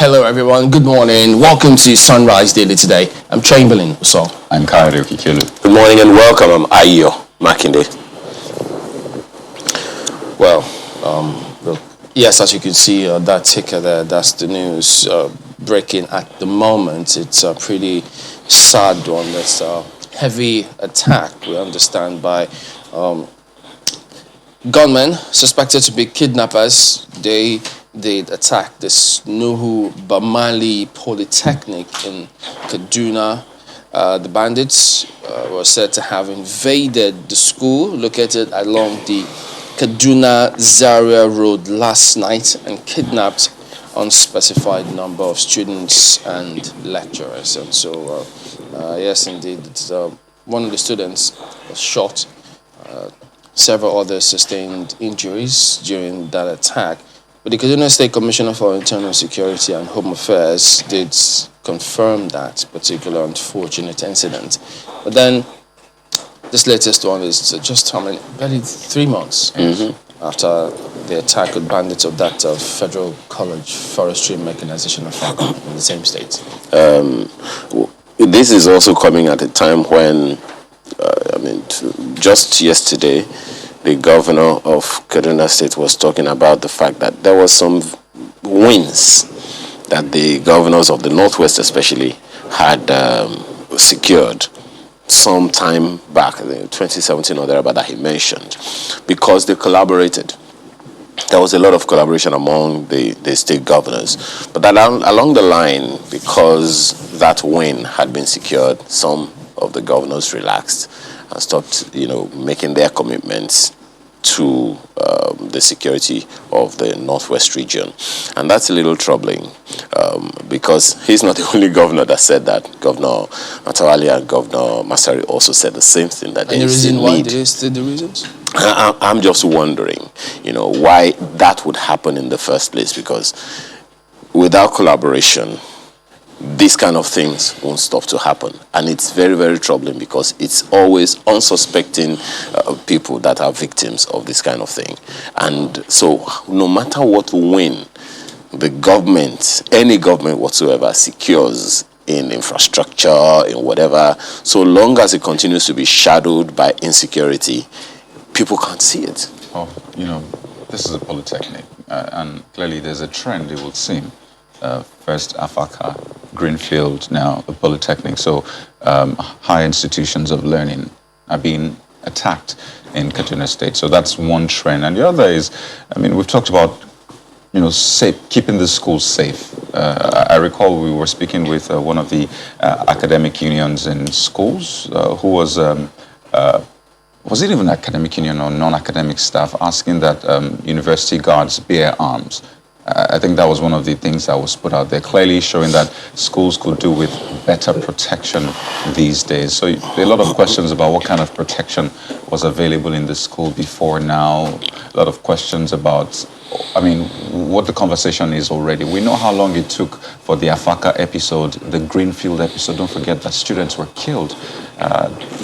Hello everyone, good morning. Welcome to Sunrise Daily today. I'm Chamberlain, so I'm Kayode Okikelu. Good morning and welcome. I'm Ayo Makinde. well, look, yes, as you can see that ticker there, that's the news breaking at the moment. It's a pretty sad one. That's a heavy attack, we understand, by gunmen suspected to be kidnappers. They attacked this Nuhu Bamali Polytechnic in Kaduna. The bandits were said to have invaded the school located along the Kaduna Zaria Road last night and kidnapped unspecified number of students and lecturers. And so, yes, indeed, it's, one of the students was shot. Several others sustained injuries during that attack. But the Kaduna State Commissioner for Internal Security and Home Affairs did confirm that particular unfortunate incident. But then, this latest one is just barely 3 months after the attack with bandits of that Federal College Forestry Mechanization of Firearms in the same state. This is also coming at a time when, just yesterday, the governor of Kaduna State was talking about the fact that there were some wins that the governors of the Northwest especially had secured some time back, 2017 or thereabout, that he mentioned, because they collaborated. There was a lot of collaboration among the state governors. But along the line, because that win had been secured, some of the governors relaxed and stopped, making their commitments to the security of the Northwest region. And that's a little troubling because he's not the only governor that said that. Governor Matawali and Governor Masari also said the same thing, that there is a need. Why? Did they state the reasons? I'm just wondering, why that would happen in the first place, because without collaboration, these kind of things won't stop to happen. And it's very, very troubling because it's always unsuspecting people that are victims of this kind of thing. And so no matter what win the government, any government whatsoever, secures in infrastructure, in whatever, so long as it continues to be shadowed by insecurity, people can't see it. Well, this is a polytechnic, and clearly there's a trend, it would seem. First Afaka, Greenfield, now the Polytechnic. So high institutions of learning are being attacked in Kaduna State. So that's one trend. And the other is, we've talked about, keeping the schools safe. I recall we were speaking with one of the academic unions in schools who was it even academic union or non-academic staff, asking that university guards bear arms. I think that was one of the things that was put out there, clearly showing that schools could do with better protection these days. So there are a lot of questions about what kind of protection was available in the school before now. A lot of questions about, what the conversation is already. We know how long it took for the Afaka episode, the Greenfield episode. Don't forget that students were killed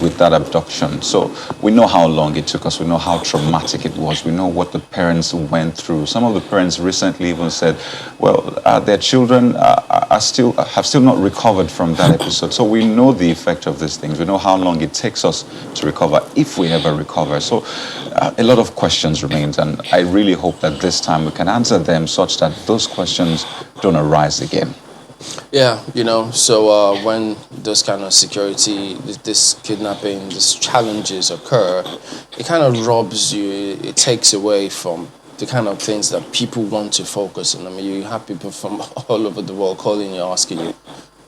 with that abduction. So we know how long it took us. We know how traumatic it was. We know what the parents went through. Some of the parents recently even said, their children have still not recovered from that episode. So we know the effect of these things. We know how long it takes us to recover, if we ever recover. So a lot of questions remain, and I really hope that this time we can answer them such that those questions don't arise again. Yeah, so when those kind of security, this kidnapping, these challenges occur, it kind of robs you, it takes away from the kind of things that people want to focus on. You have people from all over the world calling you, asking you,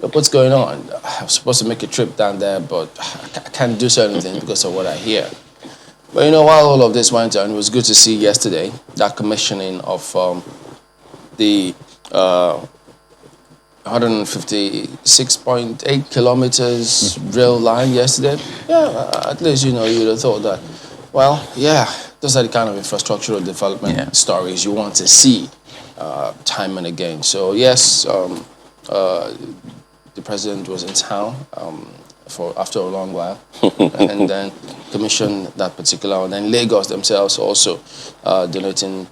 look, what's going on? I'm supposed to make a trip down there, but I can't do certain things because of what I hear. But while all of this went on, it was good to see yesterday that commissioning of the 156.8 kilometers rail line yesterday. Yeah, at least, you'd have thought that, those are the kind of infrastructural development stories you want to see time and again. So, yes, the president was in town after a long while, and then commissioned that particular one. And Lagos themselves also donating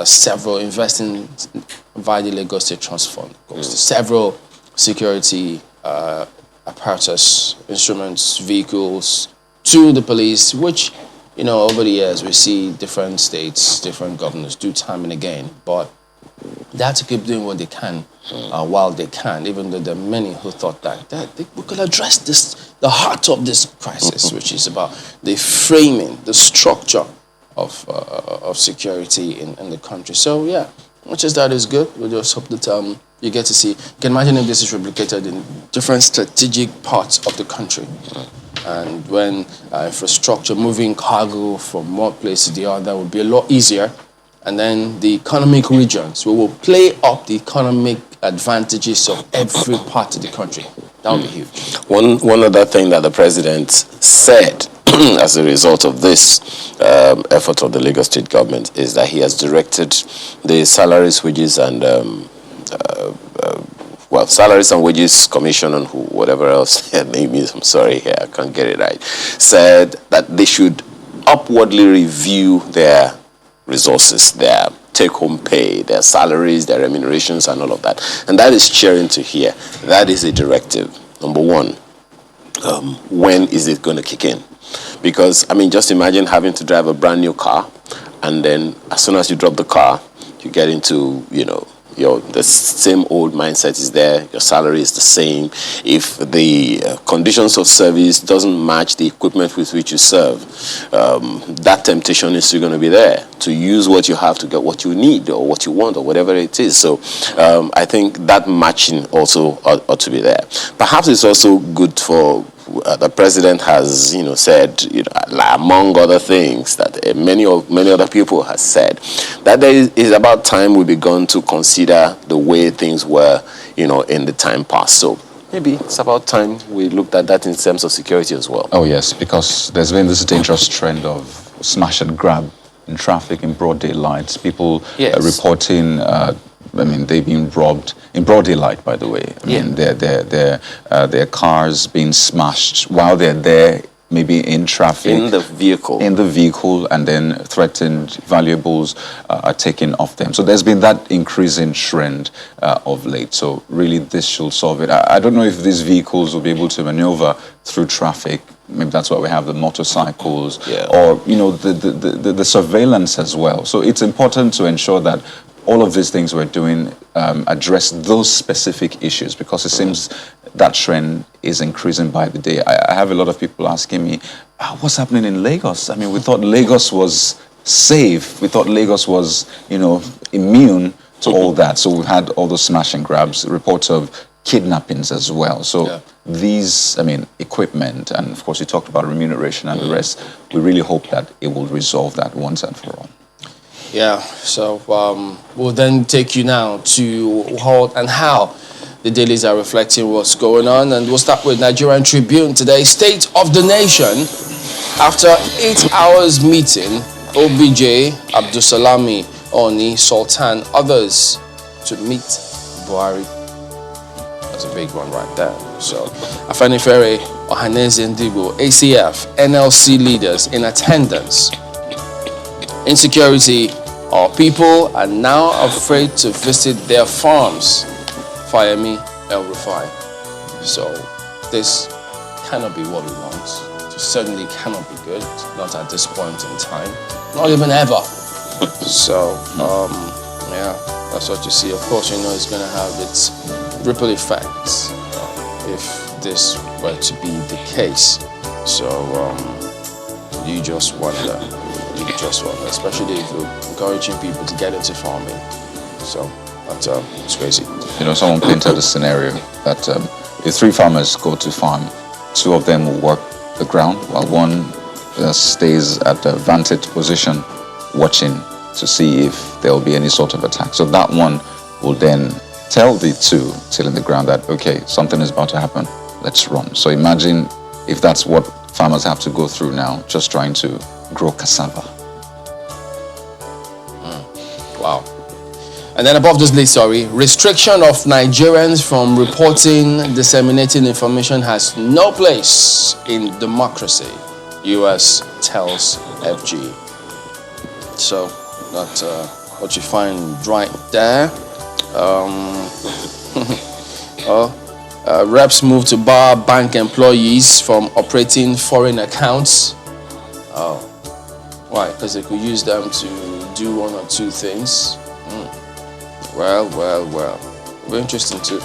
several investing via the Lagos State Trust Fund, goes to several security apparatus, instruments, vehicles to the police, which, over the years we see different states, different governors do time and again, but they have to keep doing what they can while they can, even though there are many who thought that we could address the heart of this crisis, which is about the framing, the structure of security in the country. So yeah, much as that is good, we just hope that you get to see. You can imagine if this is replicated in different strategic parts of the country. And when infrastructure, moving cargo from one place to the other will be a lot easier. And then the economic regions, we will play up the economic advantages of every part of the country. That would be huge. One other thing that the president said as a result of this effort of the Lagos state government is that he has directed the salaries, wages, and salaries and wages commission and whatever else their name is, I'm sorry, I can't get it right, said that they should upwardly review their resources, their take-home pay, their salaries, their remunerations, and all of that. And that is cheering to hear. That is a directive. Number one, when is it going to kick in? Because, just imagine having to drive a brand new car, and then as soon as you drop the car, you get into, the same old mindset is there, your salary is the same. If the conditions of service doesn't match the equipment with which you serve, that temptation is still going to be there to use what you have to get what you need or what you want or whatever it is. So I think that matching also ought to be there. Perhaps it's also good for the president has, said, among other things that many other people have said, that is about time we begun to consider the way things were, in the time past. So maybe it's about time we looked at that in terms of security as well. Oh yes, because there's been this dangerous trend of smash and grab in traffic in broad daylight. People reporting. They've been robbed in broad daylight, by the way. Their cars being smashed while they're there, maybe in traffic. In the vehicle. And then threatened valuables are taken off them. So there's been that increasing trend of late. So really this should solve it. I don't know if these vehicles will be able to maneuver through traffic. Maybe that's why we have the motorcycles or, the surveillance as well. So it's important to ensure that all of these things we're doing address those specific issues, because it seems that trend is increasing by the day. I have a lot of people asking me, what's happening in Lagos? We thought Lagos was safe. We thought Lagos was, immune to all that. So we've had all those smash and grabs, reports of kidnappings as well. So these, equipment, and of course you talked about remuneration and the rest, we really hope that it will resolve that once and for all. Yeah, so we'll then take you now to what and how the dailies are reflecting what's going on. And we'll start with Nigerian Tribune today. State of the Nation. After 8 hours meeting, OBJ, Abdulsalami, Oni, Sultan, others to meet Buhari. That's a big one right there. So, Afenifere, Ohaneze Ndigbo, ACF, NLC leaders in attendance. Insecurity. Our people are now afraid to visit their farms. Fayemi El Rufai. So this cannot be what we want. It certainly cannot be good. Not at this point in time. Not even ever. So that's what you see. Of course, it's going to have its ripple effects if this were to be the case. So you just wonder. Especially if you're encouraging people to get into farming. So that's it's crazy. Someone painted a scenario that if 3 farmers go to farm, 2 of them will work the ground while one stays at a vantage position watching to see if there will be any sort of attack. So that one will then tell the 2 tilling the ground that, okay, something is about to happen, let's run. So imagine if that's what farmers have to go through now, just trying to grow cassava. Wow. And then above this list, restriction of Nigerians from reporting, disseminating information has no place in democracy, US tells FG. So that what you find right there. Reps move to bar bank employees from operating foreign accounts. Why? Because they could use them to do one or two things. Well. Very interesting to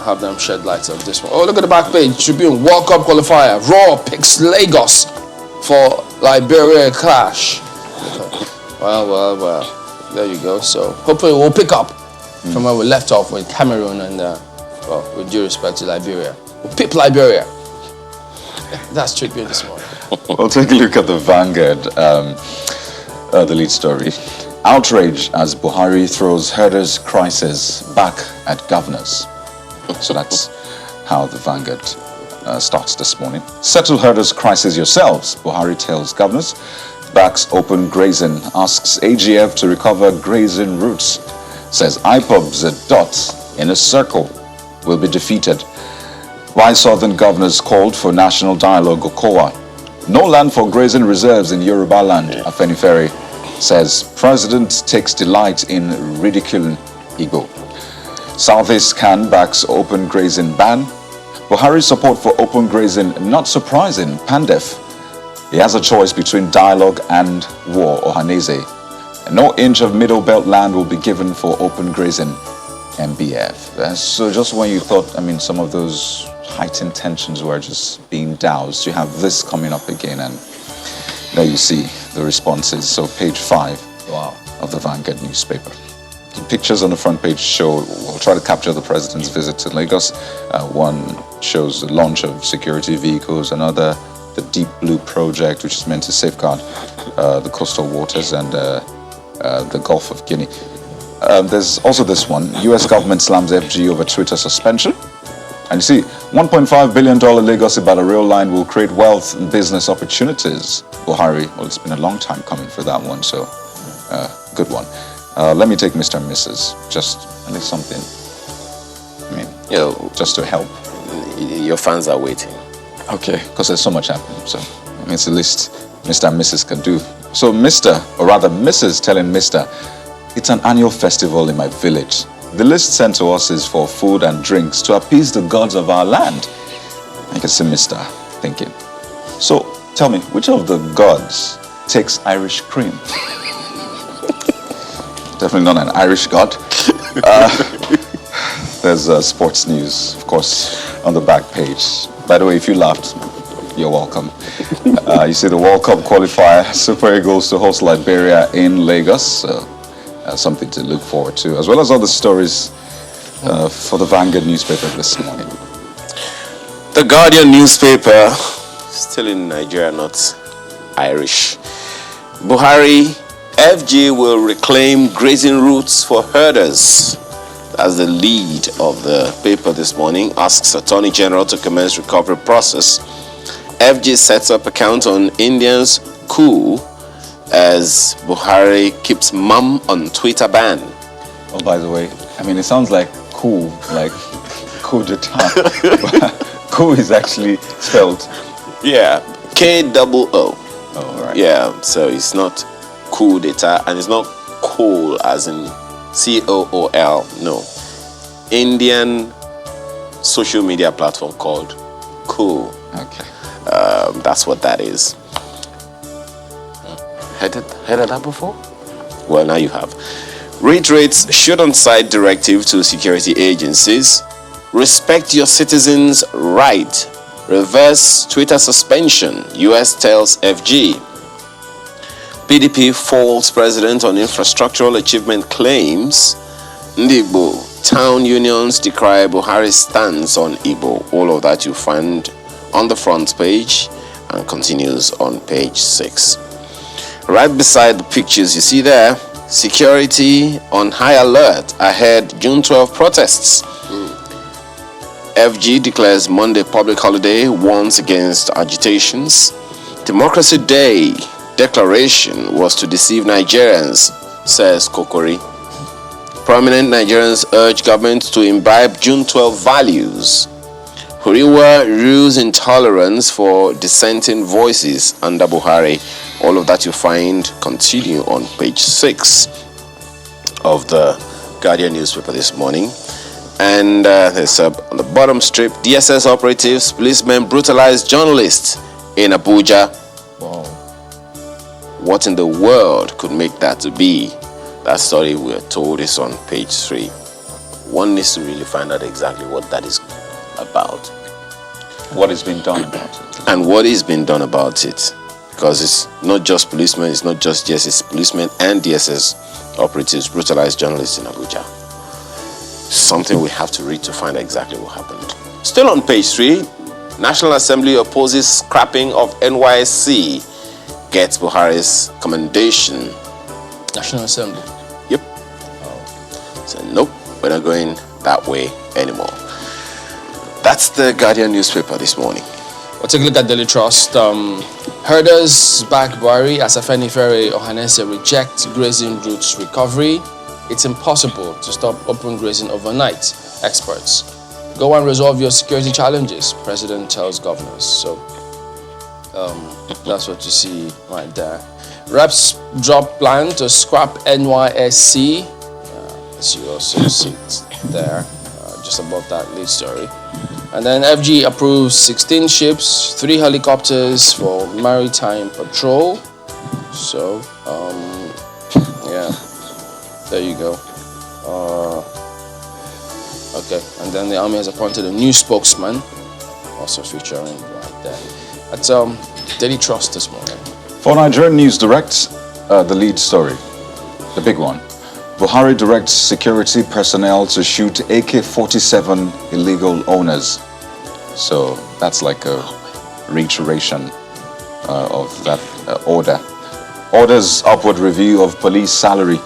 have them shed light on this one. Oh, look at the back page. Tribune, World Cup qualifier. Raw picks Lagos for Liberia clash. Well. There you go. So hopefully we'll pick up from where we left off with Cameroon and, with due respect to Liberia. We'll pip Liberia. That's Tribune this morning. Well, take a look at the Vanguard, the lead story. Outrage as Buhari throws herders' crisis back at governors. So that's how the Vanguard starts this morning. Settle herders' crisis yourselves, Buhari tells governors. Backs open grazing, asks AGF to recover grazing routes. Says IPOBs a dot in a circle will be defeated. Why Southern governors called for national dialogue, Okowa. No land for grazing reserves in Yoruba land, Afenifere says President takes delight in ridiculing Igbo. Southeast can backs open grazing ban. Buhari's support for open grazing not surprising, Pandef. He has a choice between dialogue and war, Ohaneze. No inch of middle belt land will be given for open grazing, MBF. So just when you thought, some of those heightened tensions were just being doused, you have this coming up again, and there you see the responses. So page 5 of the Vanguard newspaper. The pictures on the front page will try to capture the president's visit to Lagos. One shows the launch of security vehicles, another the Deep Blue project, which is meant to safeguard the coastal waters and the Gulf of Guinea. There's also this one, US government slams FG over Twitter suspension. And you see, $1.5 billion Lagos-Ibadan rail line will create wealth and business opportunities. Buhari, well, it's been a long time coming for that one, so good one. Let me take Mr. and Mrs. Just a little something, just to help. Your fans are waiting. Okay, because there's so much happening, so it's the least Mr. and Mrs. can do. So Mr., or rather Mrs. telling Mr., it's an annual festival in my village. The list sent to us is for food and drinks to appease the gods of our land. I can see Mr. thinking. So tell me, which of the gods takes Irish cream? Definitely not an Irish god. There's sports news, of course, on the back page. By the way, if you laughed, you're welcome. You see the World Cup qualifier, Super Eagles to host Liberia in Lagos. Something to look forward to, as well as other stories for the Vanguard newspaper this morning. The Guardian newspaper, still in Nigeria, not Irish. Buhari, FG will reclaim grazing routes for herders. That's the lead of the paper this morning. Asks Attorney General to commence recovery process. FG sets up account on Indians' coup as Buhari keeps mum on Twitter ban. Oh, by the way, it sounds like cool, like coup d'etat. Coup is actually spelled. Yeah, K-O-O. Oh, right. Yeah, so it's not coup d'etat, and it's not cool as in C-O-O-L. No. Indian social media platform called Cool. Okay. That's what that is. Heard of that before? Well, now you have. Reiterates shouldn't cite directive to security agencies. Respect your citizens' right. Reverse Twitter suspension. US tells FG. PDP falls president on infrastructural achievement claims. Ndigbo. Town unions decry Buhari's stance on Igbo. All of that you find on the front page and continues on page 6. Right beside the pictures you see there, security on high alert ahead June 12 protests. FG declares Monday public holiday, warns against agitations. Democracy Day declaration was to deceive Nigerians, says Kokori. Prominent Nigerians urge government to imbibe June 12 values. Huriwa rules intolerance for dissenting voices under Buhari. All of that you find continue on page 6. of the Guardian newspaper this morning. And there's on the bottom strip, DSS operatives, policemen brutalized journalists in Abuja. Wow. What in the world could make that to be? That story, we are told, is on page 3. One needs to really find out exactly what that is about. What has been done about it? And what is being done about it. Because it's not just policemen, it's not just DSS, it's policemen and DSS operatives brutalized journalists in Abuja. Something we have to read to find out exactly what happened. Still on page 3, National Assembly opposes scrapping of NYSC, gets Buhari's commendation. National Assembly. Yep. So nope, we're not going that way anymore. That's the Guardian newspaper this morning. We'll take a look at Daily Trust. Herders back Buhari as Afenifere Ohanese reject grazing routes recovery. It's impossible to stop open grazing overnight, experts. Go and resolve your security challenges, President tells governors. So that's what you see right there. Reps drop plan to scrap NYSC. As you also see it there, just above that lead story. And then FG approves 16 ships, 3 helicopters for maritime patrol. So, yeah, there you go. Okay, and then the army has appointed a new spokesman, also featuring right there. That's Daily Trust this morning. For Nigerian News Direct, the lead story, the big one. Buhari directs security personnel to shoot AK-47 illegal owners. So that's like a reiteration of that order. Orders upward review of police salary.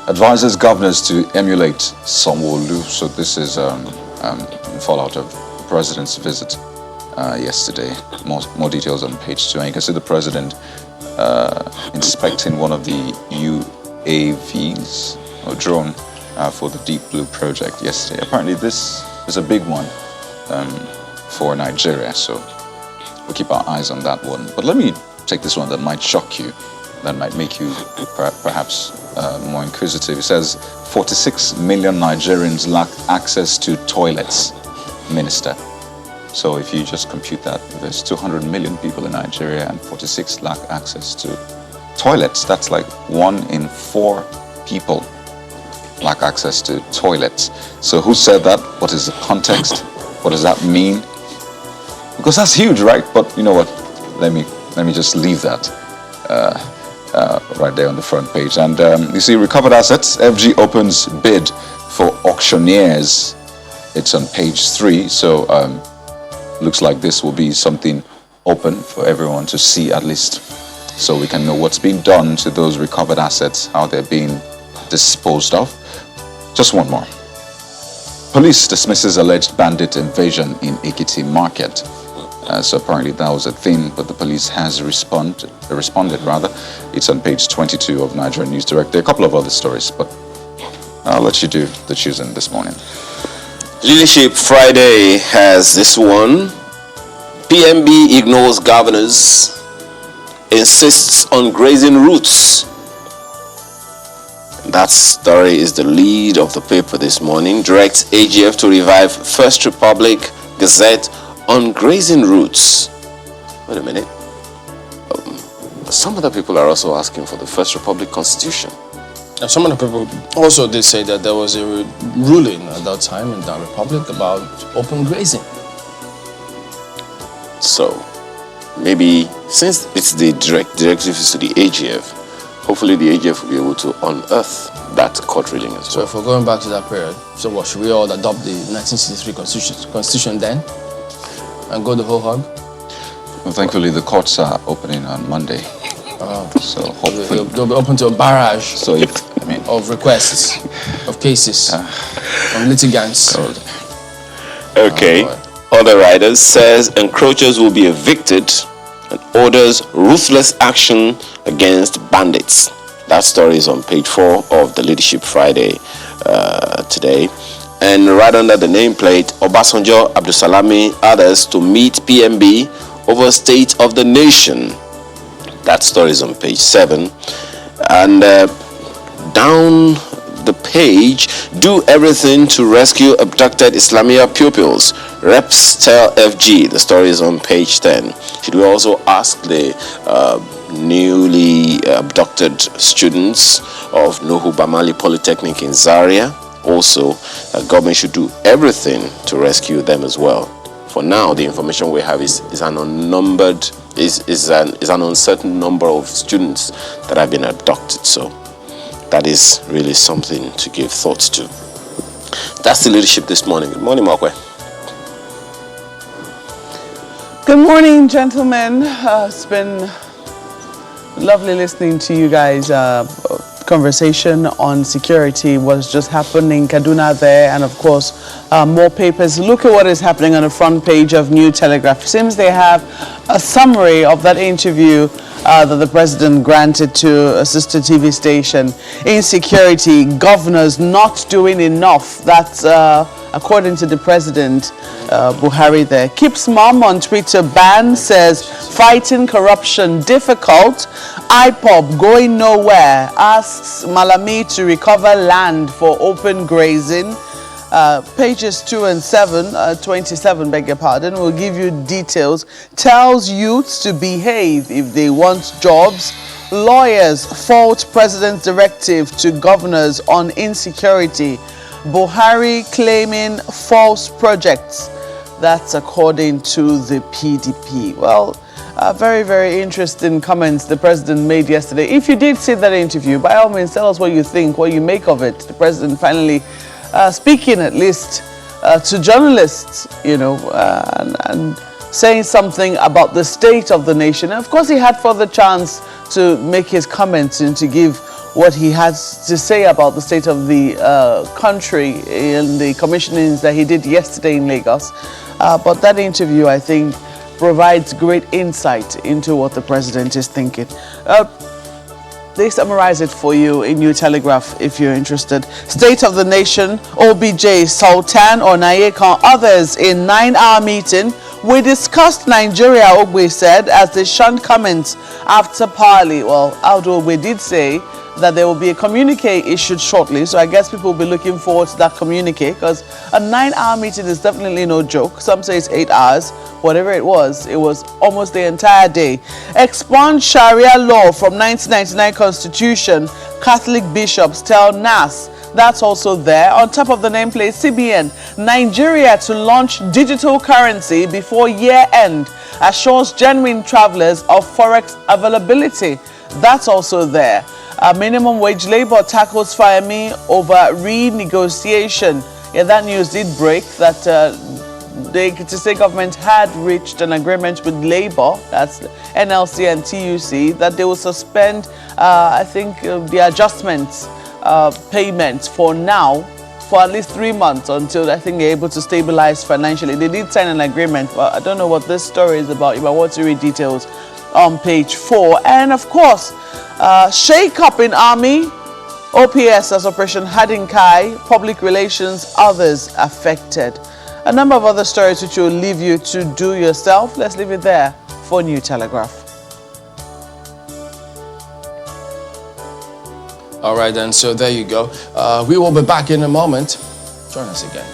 Advises governors to emulate Sanwo-Olu. So this is fallout of the president's visit yesterday. More details on page 2. And you can see the president inspecting one of the UAVs or drone for the Deep Blue project yesterday. Apparently this is a big one for Nigeria, so we'll keep our eyes on that one. But let me take this one that might shock you, that might make you perhaps more inquisitive. It says 46 million Nigerians lack access to toilets, Minister. So if you just compute that, there's 200 million people in Nigeria and 46 lack access to toilets. That's like 1 in 4 people lack access to toilets. So who said that? What is the context? What does that mean? Because that's huge, right? But you know what? Let me just leave that right there on the front page. And you see, recovered assets. FG opens bid for auctioneers. It's on page 3. So looks like this will be something open for everyone to see, at least, so we can know what's being done to those recovered assets, how they're being disposed of. Just one more. Police dismisses alleged bandit invasion in Ekiti market. So apparently that was a thing, but the police has responded. It's on page 22 of Nigerian News Direct. There are a couple of other stories, but I'll let you do the choosing this morning. Leadership Friday has this one. PMB ignores governors, insists on grazing routes. That story is the lead of the paper this morning. Directs AGF to revive First Republic Gazette on grazing routes. Wait a minute. Some other people are also asking for the First Republic Constitution. And some of the people also did say that there was a ruling at that time in the Republic about open grazing. So, maybe since it's the directives to the AGF, hopefully the AGF will be able to unearth that court ruling as So well. if we're going back to that period, so what, should we all adopt the 1963 Constitution then? And go the whole hog? Well, thankfully, the courts are opening on Monday. So hopefully They'll be open to a barrage So if, of requests, of cases, from litigants. Okay. Other writers says encroachers will be evicted and orders ruthless action against bandits. That story is on page 4 of the Leadership Friday today. And right under the nameplate, Obasanjo, Abdusalami, others to meet PMB over state of the nation. That story is on page 7. And down the page, do everything to rescue abducted Islamia pupils. Reps tell FG. The story is on page 10. Should we also ask the newly abducted students of Nuhu Bamali Polytechnic in Zaria? Also, government should do everything to rescue them as well. For now, the information we have is an unnumbered, is an uncertain number of students that have been abducted. So that is really something to give thoughts to. That's the leadership this morning. Good morning, Markwe. Good morning, gentlemen. It's been lovely listening to you guys. Conversation on security was just happening in Kaduna there, and of course more papers. Look at what is happening on the front page of New Telegraph. It seems they have a summary of that interview that the president granted to a sister TV station. Insecurity, governors not doing enough. That's according to the president, Buhari there. Keeps mom on Twitter, ban says fighting corruption difficult. IPOB going nowhere, asks Malami to recover land for open grazing. Pages 2 and 27, beg your pardon, will give you details. Tells youths to behave if they want jobs. Lawyers fault president's directive to governors on insecurity. Buhari claiming false projects. That's according to the PDP. Well, very, very interesting comments the president made yesterday. If you did see that interview, by all means, tell us what you think, what you make of it. The president finally speaking at least to journalists, you know, and saying something about the state of the nation. And of course, he had further chance to make his comments and to give what he has to say about the state of the country in the commissionings that he did yesterday in Lagos. But that interview, I think, provides great insight into what the president is thinking. They summarize it for you in New Telegraph if you're interested. State of the Nation, OBJ, Sultan Onayekan, others in 9-hour meeting. We discussed Nigeria, Ogbe said, as they shunned comments after Parley. Well, Aldo Ogbe did say that there will be a communique issued shortly, so I guess people will be looking forward to that communique, because a 9-hour meeting is definitely no joke. Some say it's 8 hours. Whatever it was almost the entire day. Expunge Sharia law from 1999 Constitution. Catholic bishops tell NAS. That's also there. On top of the nameplate, CBN, Nigeria to launch digital currency before year end. Assures genuine travelers of forex availability. That's also there. Minimum wage labor tackles FIME over renegotiation. Yeah, that news did break that the Ekiti State government had reached an agreement with Labour, that's NLC and TUC, that they will suspend, I think, the adjustments payments for now for at least 3 months until I think they're able to stabilize financially. They did sign an agreement, but I don't know what this story is about. If I want to read details on page 4. And of course, shake up in army, OPS as Operation Hadinkai, public relations, others affected. A number of other stories which will leave you to do yourself. Let's leave it there for New Telegraph. All right, then. So there you go. We will be back in a moment. Join us again.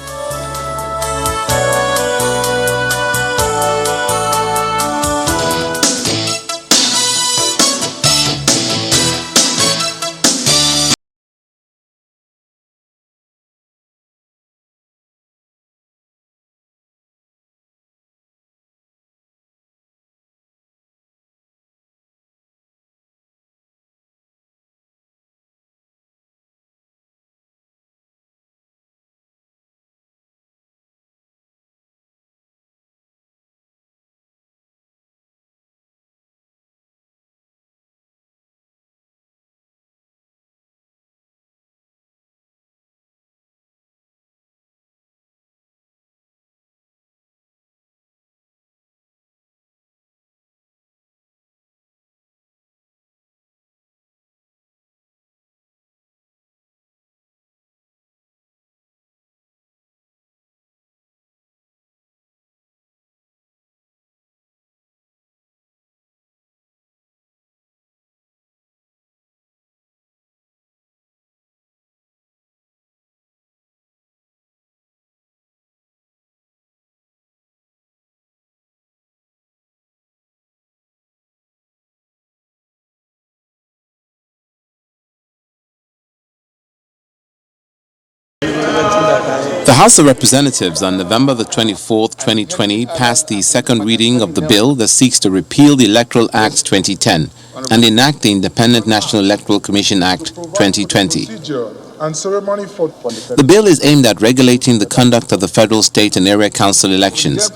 The House of Representatives on November the 24th, 2020 passed the second reading of the bill that seeks to repeal the Electoral Act 2010 and enact the Independent National Electoral Commission Act 2020. The bill is aimed at regulating the conduct of the federal, state and area council elections.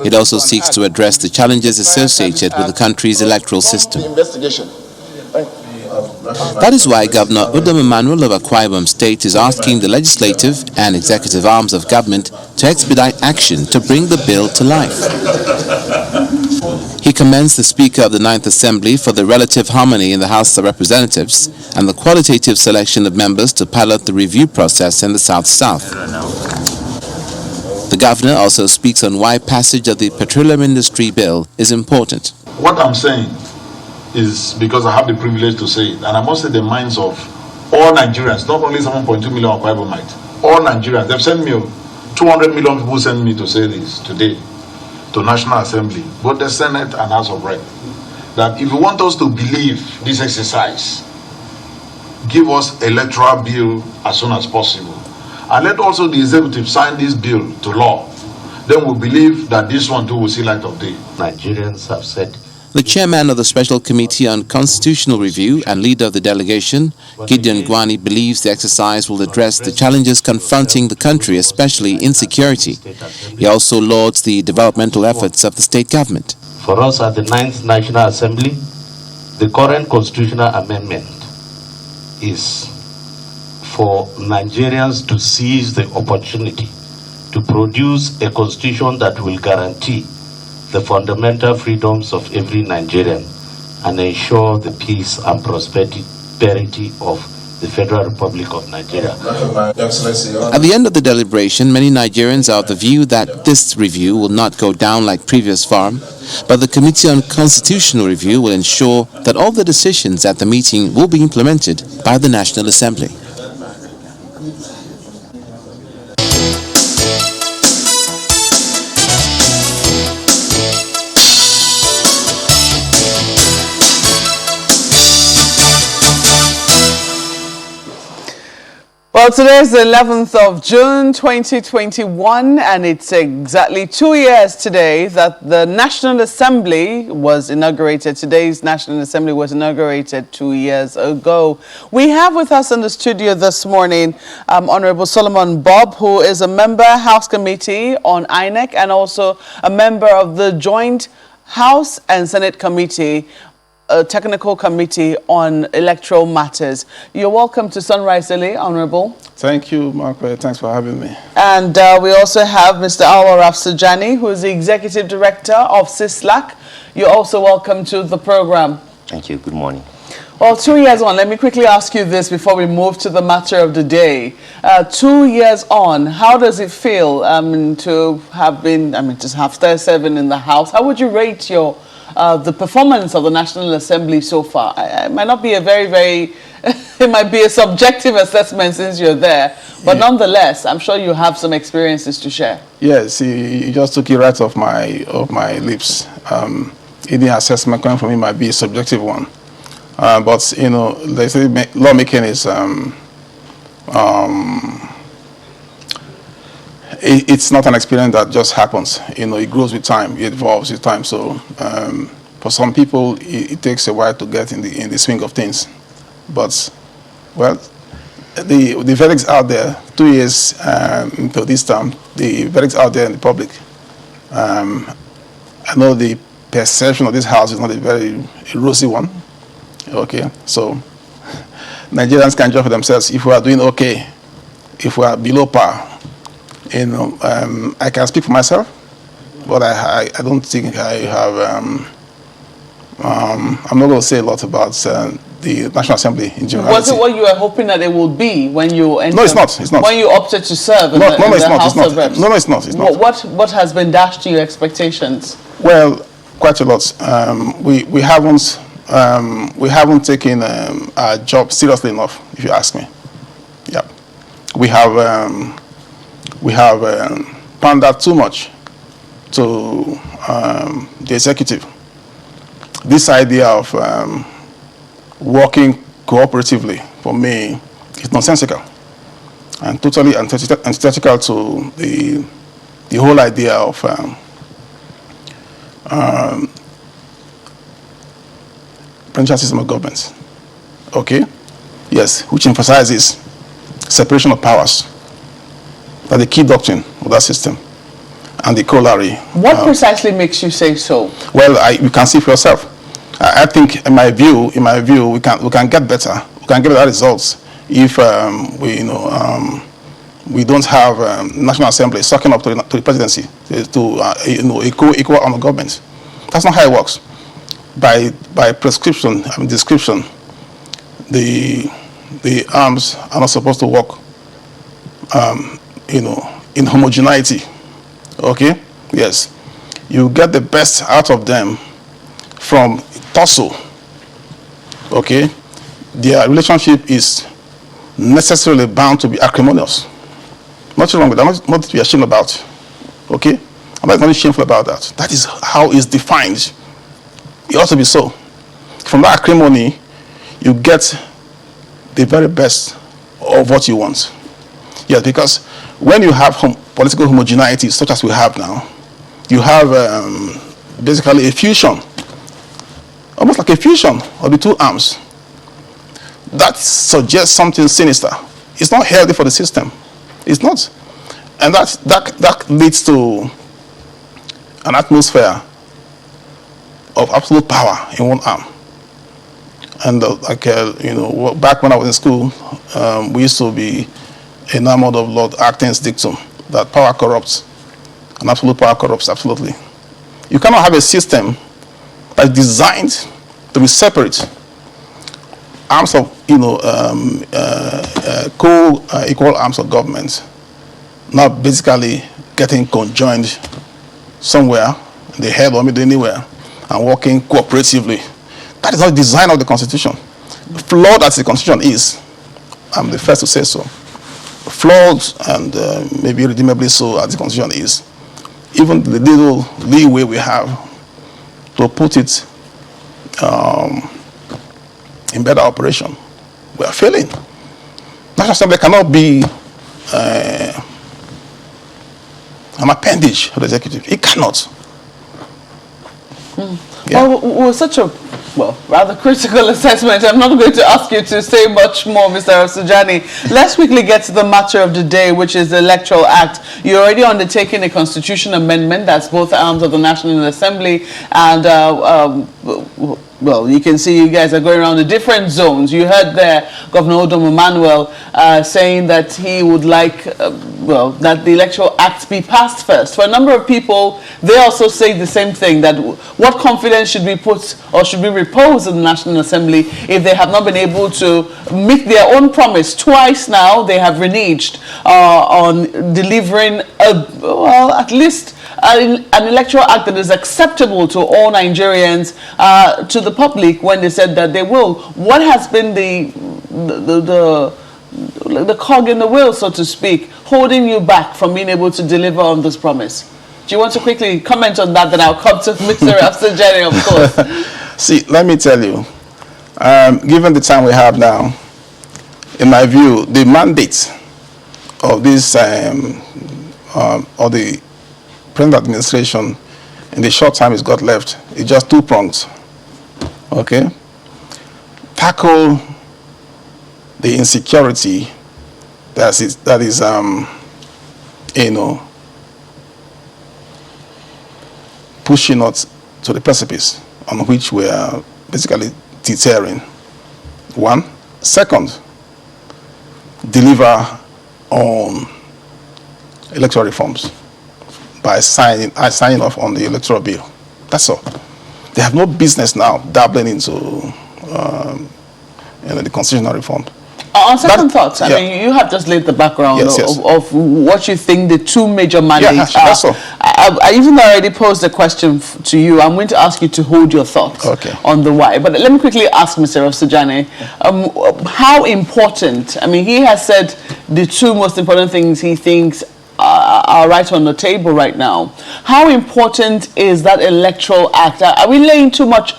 It also seeks to address the challenges associated with the country's electoral system. That is why Governor Udom Emmanuel of Akwa Ibom State is asking the legislative and executive arms of government to expedite action to bring the bill to life. He commends the Speaker of the Ninth Assembly for the relative harmony in the House of Representatives and the qualitative selection of members to pilot the review process in the South-South. The Governor also speaks on why passage of the Petroleum Industry Bill is important. What I'm saying is because I have the privilege to say it, and I must say the minds of all Nigerians, not only 7.2 million Akwa Ibomites, all Nigerians. They've sent me, 200 million people sent me to say this today to National Assembly, both the Senate and House of Rep, that if you want us to believe this exercise, give us electoral bill as soon as possible, and let also the executive sign this bill to law. Then we'll believe that this one too will see light of day. Nigerians have said. The chairman of the Special Committee on Constitutional Review and leader of the delegation, Gideon Gwani, believes the exercise will address the challenges confronting the country, especially insecurity. He also lauds the developmental efforts of the state government. For us at the 9th National Assembly, the current constitutional amendment is for Nigerians to seize the opportunity to produce a constitution that will guarantee the fundamental freedoms of every Nigerian and ensure the peace and prosperity of the Federal Republic of Nigeria. At the end of the deliberation, many Nigerians are of the view that this review will not go down like previous forum, but the Committee on Constitutional Review will ensure that all the decisions at the meeting will be implemented by the National Assembly. Well, today is the 11th of June 2021, and it's exactly 2 years today that the National Assembly was inaugurated. Today's National Assembly was inaugurated 2 years ago. We have with us in the studio this morning Honorable Solomon Bob, who is a member House Committee on INEC and also a member of the Joint House and Senate Committee, a technical committee on electoral matters. You're welcome to Sunrise Daily, Honorable. Thank you, Margaret. Thanks for having me. And we also have Mr. Alwa Rafsajani, who is the Executive Director of CISLAC. You're also welcome to the program. Thank you. Good morning. Well, 2 years on, let me quickly ask you this before we move to the matter of the day. 2 years on, how does it feel to have been, to have started serving in the House? How would you rate your the performance of the National Assembly so far? It might not be a very, it might be a subjective assessment since you're there, but nonetheless, I'm sure you have some experiences to share. Yes, you just took it right off my lips. Any assessment coming from me might be a subjective one, but you know, they say lawmaking is it's not an experience that just happens. You know, it grows with time, it evolves with time. So for some people, it takes a while to get in the swing of things. But well, the verdict's out there. 2 years into this term, the verdict's out there in the public. I know the perception of this House is not a very rosy one. Okay, so Nigerians can judge for themselves if we are doing okay, if we are below par. You know, I can speak for myself, but I don't think I have. I'm not going to say a lot about the National Assembly in general. Was it what you were hoping that it would be when you entered? No, it's not. It's not. When you opted to serve in the House of Reps? No, it's not. It's not. What has been dashed to your expectations? Well, quite a lot. We haven't taken our job seriously enough, if you ask me. Yeah, we have pandered too much to the executive. This idea of working cooperatively, for me, is nonsensical. and totally antithetical to the whole idea of presidential system of government. Okay? Yes, which emphasizes separation of powers. That's the key doctrine of that system. And the corollary. What precisely makes you say so? Well, you can see for yourself. I think, in my view, we can get better. We can get better results if we don't have National Assembly sucking up to the presidency to equal arm of government. That's not how it works. By prescription, description, the arms are not supposed to work, in homogeneity. Okay? Yes. You get the best out of them from tussle. Okay? Their relationship is necessarily bound to be acrimonious. Nothing wrong with that. Not to be ashamed about. Okay? I'm not shameful about that. That is how it's defined. It ought to be so. From that acrimony, you get the very best of what you want. Yes, because when you have political homogeneity, such as we have now, you have basically a fusion, almost like a fusion of the two arms. That suggests something sinister. It's not healthy for the system. It's not. And that leads to an atmosphere of absolute power in one arm. And back when I was in school, we used to be enamored of Lord Acton's dictum that power corrupts, and absolute power corrupts absolutely. You cannot have a system that's designed to be separate. Arms of, equal arms of government, not basically getting conjoined somewhere in the head or maybe anywhere and working cooperatively. That is not the design of the Constitution. Flawed as the Constitution is, I'm the first to say so. Flawed and maybe irredeemably so as the Constitution is, even the little leeway we have to put it in better operation, we are failing. National Assembly cannot be an appendage of the executive. It cannot. Yeah. Well, it was such a rather critical assessment. I'm not going to ask you to say much more, Mr. Sujani. Let's quickly get to the matter of the day, which is the Electoral Act. You're already undertaking a constitution amendment. That's both arms of the National Assembly. And, well, you can see you guys are going around the different zones. You heard there Governor Odom Emmanuel saying that he would like, that the Electoral Act be passed first. For a number of people, they also say the same thing, that what confidence should be put or should be reposed in the National Assembly if they have not been able to meet their own promise. Twice now they have reneged on delivering, at least an electoral act that is acceptable to all Nigerians, to the public, when they said that they will. What has been the cog in the wheel, so to speak, holding you back from being able to deliver on this promise? Do you want to quickly comment on that? Then I'll come to Mr. Afsajani, of course. See, let me tell you, given the time we have now, in my view, the mandate of this, of the present administration in the short time it's got left is just two prongs. Okay? Tackle the insecurity that is pushing us to the precipice on which we are basically teetering. One. Second, deliver on electoral reforms by signing off on the electoral bill. That's all. They have no business now dabbling into the constitutional reform. On second thoughts, I mean, you have just laid the background of what you think the two major mandates are. That's all. I even already posed a question to you. I'm going to ask you to hold your thoughts on the why. But let me quickly ask Mr. Sujani, how important, I mean, he has said the two most important things he thinks are right on the table right now. How important is that electoral act? Are we laying too much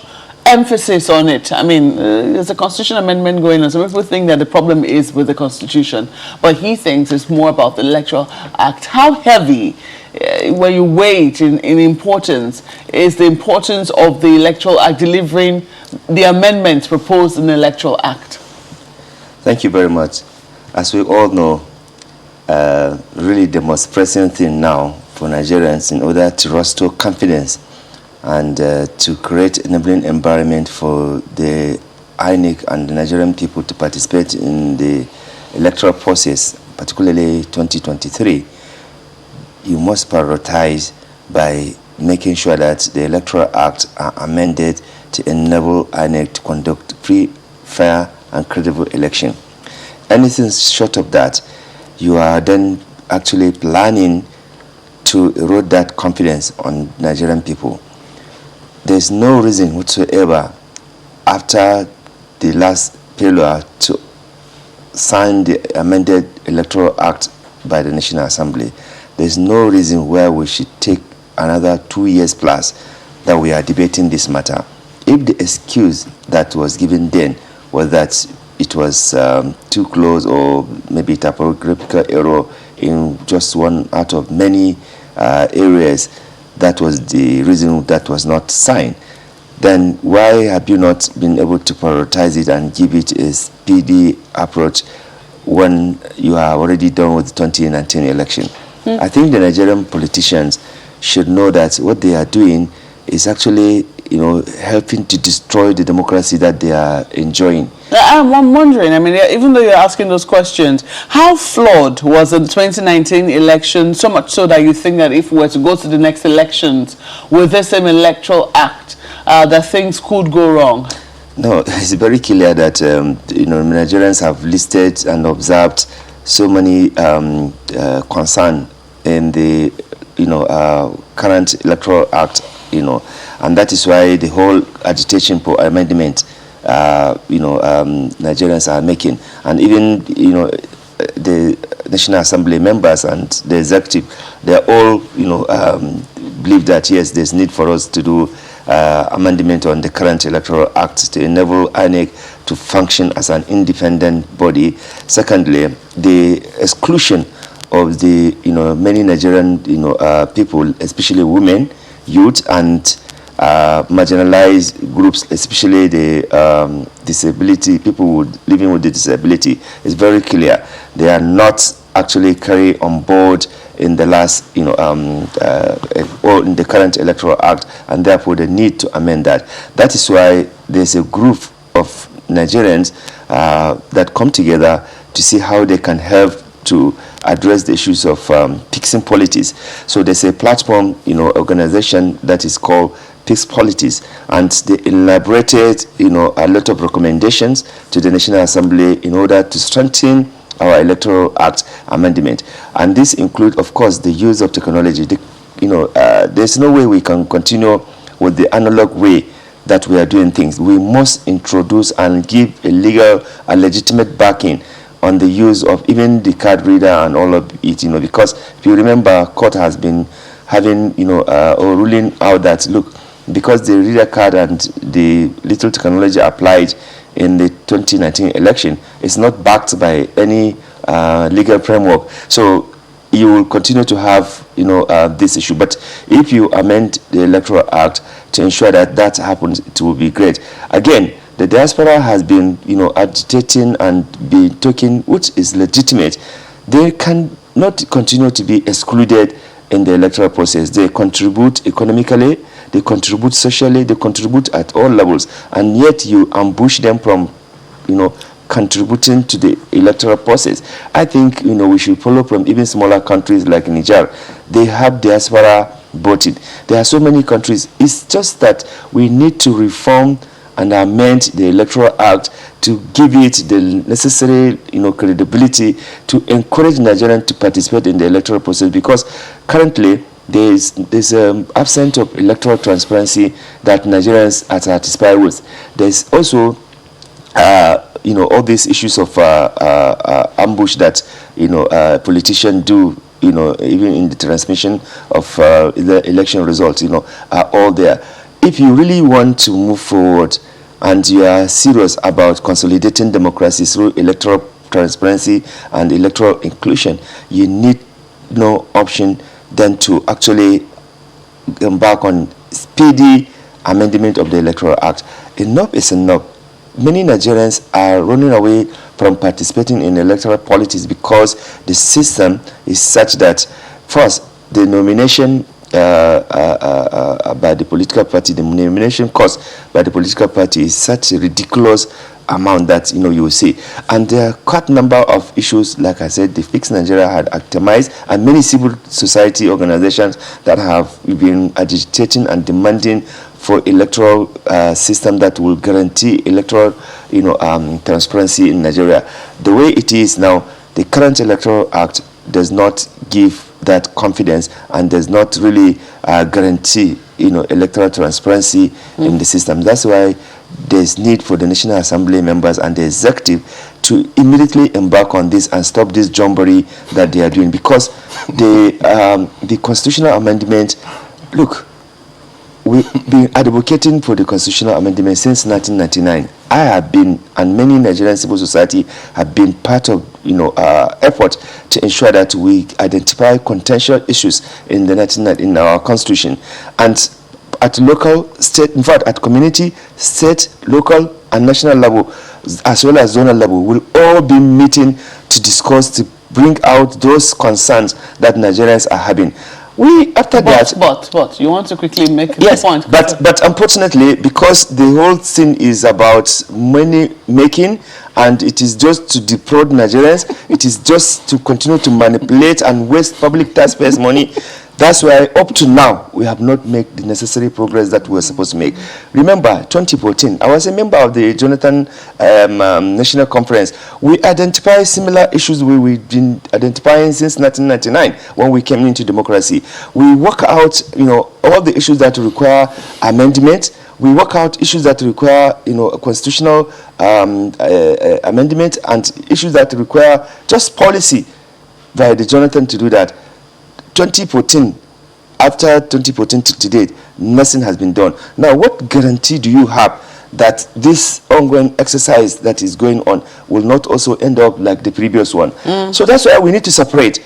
emphasis on it. I mean, there's a constitution amendment going on. Some people think that the problem is with the constitution, but he thinks it's more about the Electoral Act. How heavy, when you weigh it in importance, is the importance of the Electoral Act delivering the amendments proposed in the Electoral Act? Thank you very much. As we all know, really the most pressing thing now for Nigerians in order to restore confidence and to create an enabling environment for the INEC and the Nigerian people to participate in the electoral process, particularly 2023, you must prioritize by making sure that the Electoral Act are amended to enable INEC to conduct free, fair, and credible election. Anything short of that, you are then actually planning to erode that confidence on Nigerian people. There's no reason whatsoever after the last failure to sign the amended Electoral Act by the National Assembly. There's no reason why we should take another 2 years plus that we are debating this matter. If the excuse that was given then was that it was too close or maybe typographical error in just one out of many areas, that was the reason that was not signed, then why have you not been able to prioritize it and give it a speedy approach when you are already done with the 2019 election? I think the Nigerian politicians should know that what they are doing is actually, helping to destroy the democracy that they are enjoying. I'm wondering, I mean, even though you're asking those questions, how flawed was the 2019 election, so much so that you think that if we were to go to the next elections with the same Electoral Act, that things could go wrong? No, it's very clear that, Nigerians have listed and observed so many concerns in the, current Electoral Act, and that is why the whole agitation for amendment, Nigerians are making, and even the National Assembly members and the executive, they are all believe that yes, there's need for us to do amendment on the current Electoral Act to enable INEC to function as an independent body. Secondly, the exclusion of the many Nigerian people, especially women, youth, and marginalized groups, especially the disability people living with the disability, is very clear. They are not actually carried on board in the last, or in the current Electoral Act, and therefore they need to amend that. That is why there's a group of Nigerians that come together to see how they can help to address the issues of fixing politics. So there's a platform, organization that is called Fix Politics, and they elaborated, a lot of recommendations to the National Assembly in order to strengthen our Electoral Act amendment. And this includes, of course, the use of technology. There's no way we can continue with the analog way that we are doing things. We must introduce and give a legal and legitimate backing on the use of even the card reader and all of it, because if you remember, court has been having, or ruling out that, look, because the reader card and the little technology applied in the 2019 election is not backed by any legal framework. So you will continue to have, this issue. But if you amend the Electoral Act to ensure that that happens, it will be great. Again, the diaspora has been, agitating and been talking, which is legitimate. They cannot continue to be excluded in the electoral process. They contribute economically, they contribute socially, they contribute at all levels, and yet you ambush them from, contributing to the electoral process. I think, we should follow from even smaller countries like Niger. They have diaspora voting. There are so many countries. It's just that we need to reform and amend the Electoral Act to give it the necessary, credibility to encourage Nigerians to participate in the electoral process, because currently there's absence of electoral transparency that Nigerians are satisfied with. There's also all these issues of ambush that politicians do, even in the transmission of the election results, are all there. if you really want to move forward and you are serious about consolidating democracy through electoral transparency and electoral inclusion, you need no option than to actually embark on speedy amendment of the Electoral Act. Enough is enough. Many Nigerians are running away from participating in electoral politics because the system is such that, first, the nomination by the political party, the nomination cost by the political party is such a ridiculous amount that you will see. And there are quite a number of issues, like I said, the Fix Nigeria had itemized, and many civil society organizations that have been agitating and demanding for electoral system that will guarantee electoral transparency in Nigeria. The way it is now, the current Electoral Act does not give that confidence and does not really guarantee electoral transparency in the system. That's why there's need for the National Assembly members and the executive to immediately embark on this and stop this jumboree that they are doing, because the constitutional amendment, look, we've been advocating for the constitutional amendment since 1999. I have been, and many Nigerian civil society have been part of effort to ensure that we identify contentious issues in our constitution, and at local, state, in fact at community, state, local and national level, as well as zonal level, will all be meeting to discuss, to bring out those concerns that Nigerians are having. But you want to quickly make yes, the point. But unfortunately, because the whole thing is about money making, and it is just to defraud Nigerians, it is just to continue to manipulate and waste public taxpayers' money. That's why up to now, we have not made the necessary progress that we were supposed to make. Remember, 2014, I was a member of the Jonathan National Conference. We identified similar issues we've been identifying since 1999 when we came into democracy. We work out, all the issues that require amendment. We work out issues that require, a constitutional amendment, and issues that require just policy by the Jonathan to do that. 2014, after 2014 to date, nothing has been done. Now, what guarantee do you have that this ongoing exercise that is going on will not also end up like the previous one? So that's why we need to separate.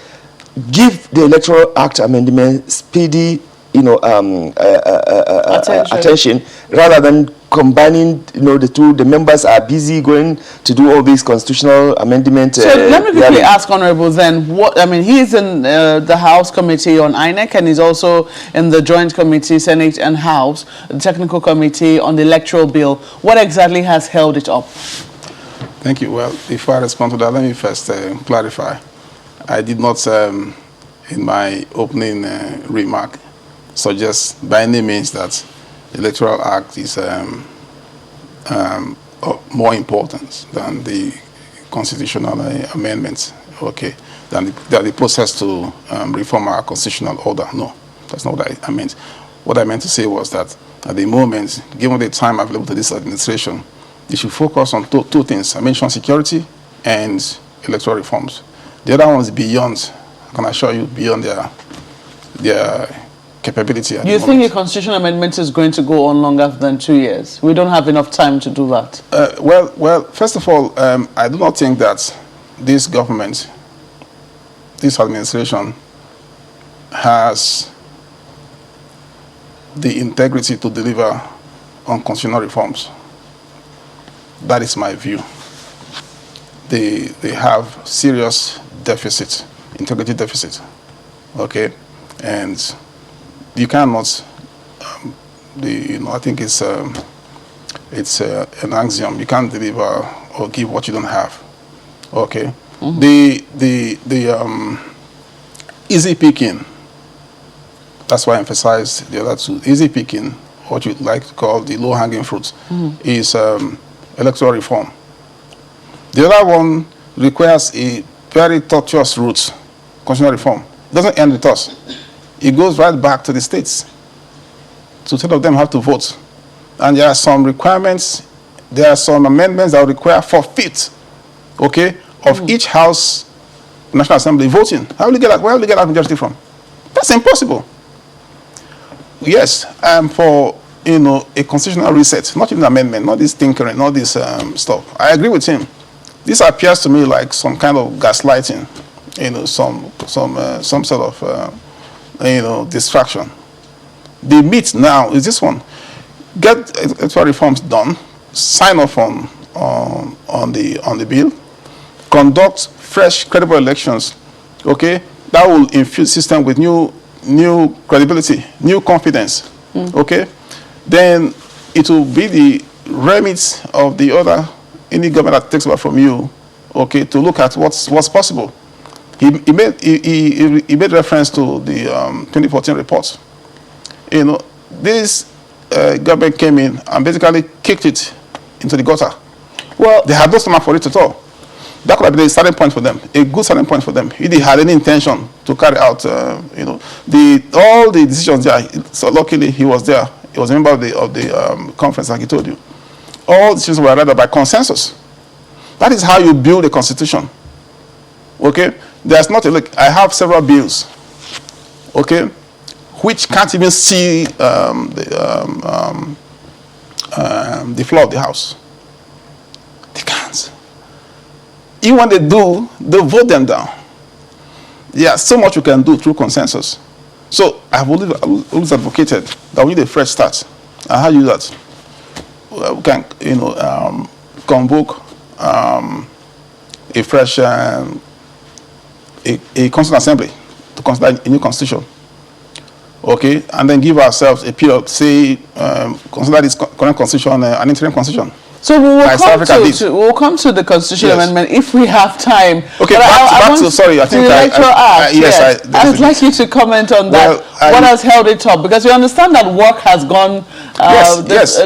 Give the Electoral Act amendment speedy, attention, rather than combining, the two. The members are busy going to do all these constitutional amendment. So let me quickly ask Honorable then, he's in the House Committee on INEC, and he's also in the Joint Committee, Senate and House, the Technical Committee on the Electoral Bill. What exactly has held it up? Thank you. Well, before I respond to that, let me first clarify. I did not, in my opening remark, suggest by any means that the Electoral Act is more important than the constitutional amendments, than the process to reform our constitutional order. No, that's not what I meant. What I meant to say was that at the moment, given the time available to this administration, they should focus on two things. I mentioned security and electoral reforms. The other one is beyond, I can assure you, beyond their capability. Do you think a constitutional amendment is going to go on longer than 2 years? We don't have enough time to do that. Well, first of all, I do not think that this government, this administration, has the integrity to deliver on constitutional reforms. That is my view. They have serious deficit, integrity deficit, and you cannot. I think it's an axiom. You can't deliver or give what you don't have. The easy picking. That's why I emphasize the other two. Easy picking, what you like to call the low-hanging fruit, is electoral reform. The other one requires a very tortuous route, constitutional reform. It doesn't end with us. It goes right back to the states. So 10 of them have to vote. And there are some requirements, there are some amendments that require forfeit, of each House National Assembly voting. Where will you get that majority from? That's impossible. Yes, I'm for a constitutional reset, not even amendment, not this tinkering, not this stuff. I agree with him. This appears to me like some kind of gaslighting, some sort of, distraction. The meat now is this one: get electoral reforms done, sign off on the bill, conduct fresh, credible elections. Okay, that will infuse the system with new credibility, new confidence. Okay, then it will be the remit of the other any government that takes over from you. Okay, to look at what's possible. He made reference to the 2014 report. This government came in and basically kicked it into the gutter. Well, they had no stomach for it at all. That could have been a starting point for them, a good starting point for them. If they had any intention to carry out, all the decisions there. So luckily he was there. He was a member of the conference, like he told you. All decisions were rather by consensus. That is how you build a constitution. Okay, there's not a look. I have several bills. Okay, which can't even see the floor of the house. They can't. Even when they do, they vote them down. Yeah, so much you can do through consensus. So I've always advocated that we need a fresh start. And how do you do that? We can, convoke a fresh a constituent assembly to consider a new constitution. Okay, and then give ourselves a period, say, consider this current constitution an interim constitution. So we will come to the constitutional amendment if we have time. Okay, back to sorry, I think the Electoral Act. Yes, I would like you to comment on that. What has held it up? Because we understand that work has gone.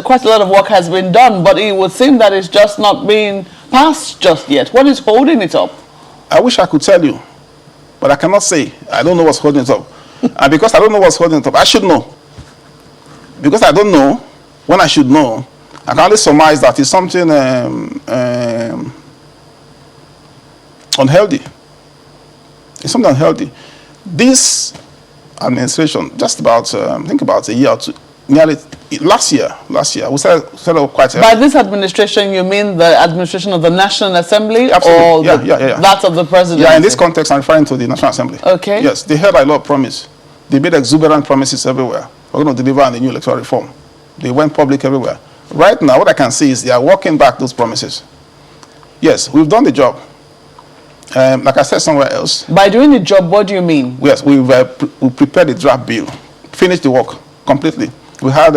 Quite a lot of work has been done, but it would seem that it's just not being passed just yet. What is holding it up? I wish I could tell you, but I cannot say. I don't know what's holding it up. And because I don't know what's holding it up, I should know. Because I don't know, when I should know, I can only surmise that it's something unhealthy. It's something unhealthy. This administration, just about, think about a year or two, nearly last year, we started quite early. By this administration, you mean the administration of the National Assembly? Absolutely. Or that of the president? Yeah, in this context, I'm referring to the National Assembly. Okay. Yes, they held a lot of promise. They made exuberant promises everywhere. We're going to deliver on the new electoral reform. They went public everywhere. Right now, what I can see is they are walking back those promises. Yes, we've done the job. Like I said somewhere else. By doing the job, what do you mean? Yes, we prepared the draft bill, finished the work completely. We had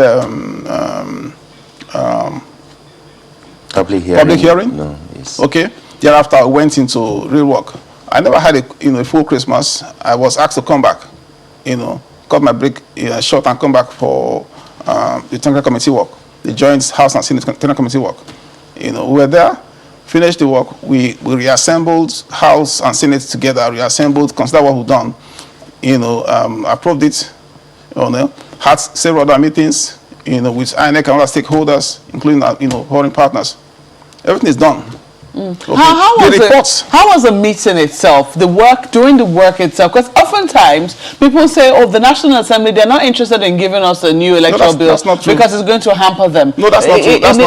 public hearing. No, yes. Okay. Thereafter, I went into real work. I never had a full Christmas. I was asked to come back. Cut my break short and come back for the technical committee work, the joint House and Senate technical committee work. We were there, finished the work. We reassembled House and Senate together, reassembled, considered what we've done. Approved it. Had several other meetings, with INEC and other stakeholders, including foreign partners. Everything is done. Okay. How was the meeting itself, during the work itself? Because oftentimes people say, oh, the National Assembly, they're not interested in giving us a new electoral bill because it's going to not them. No, that's not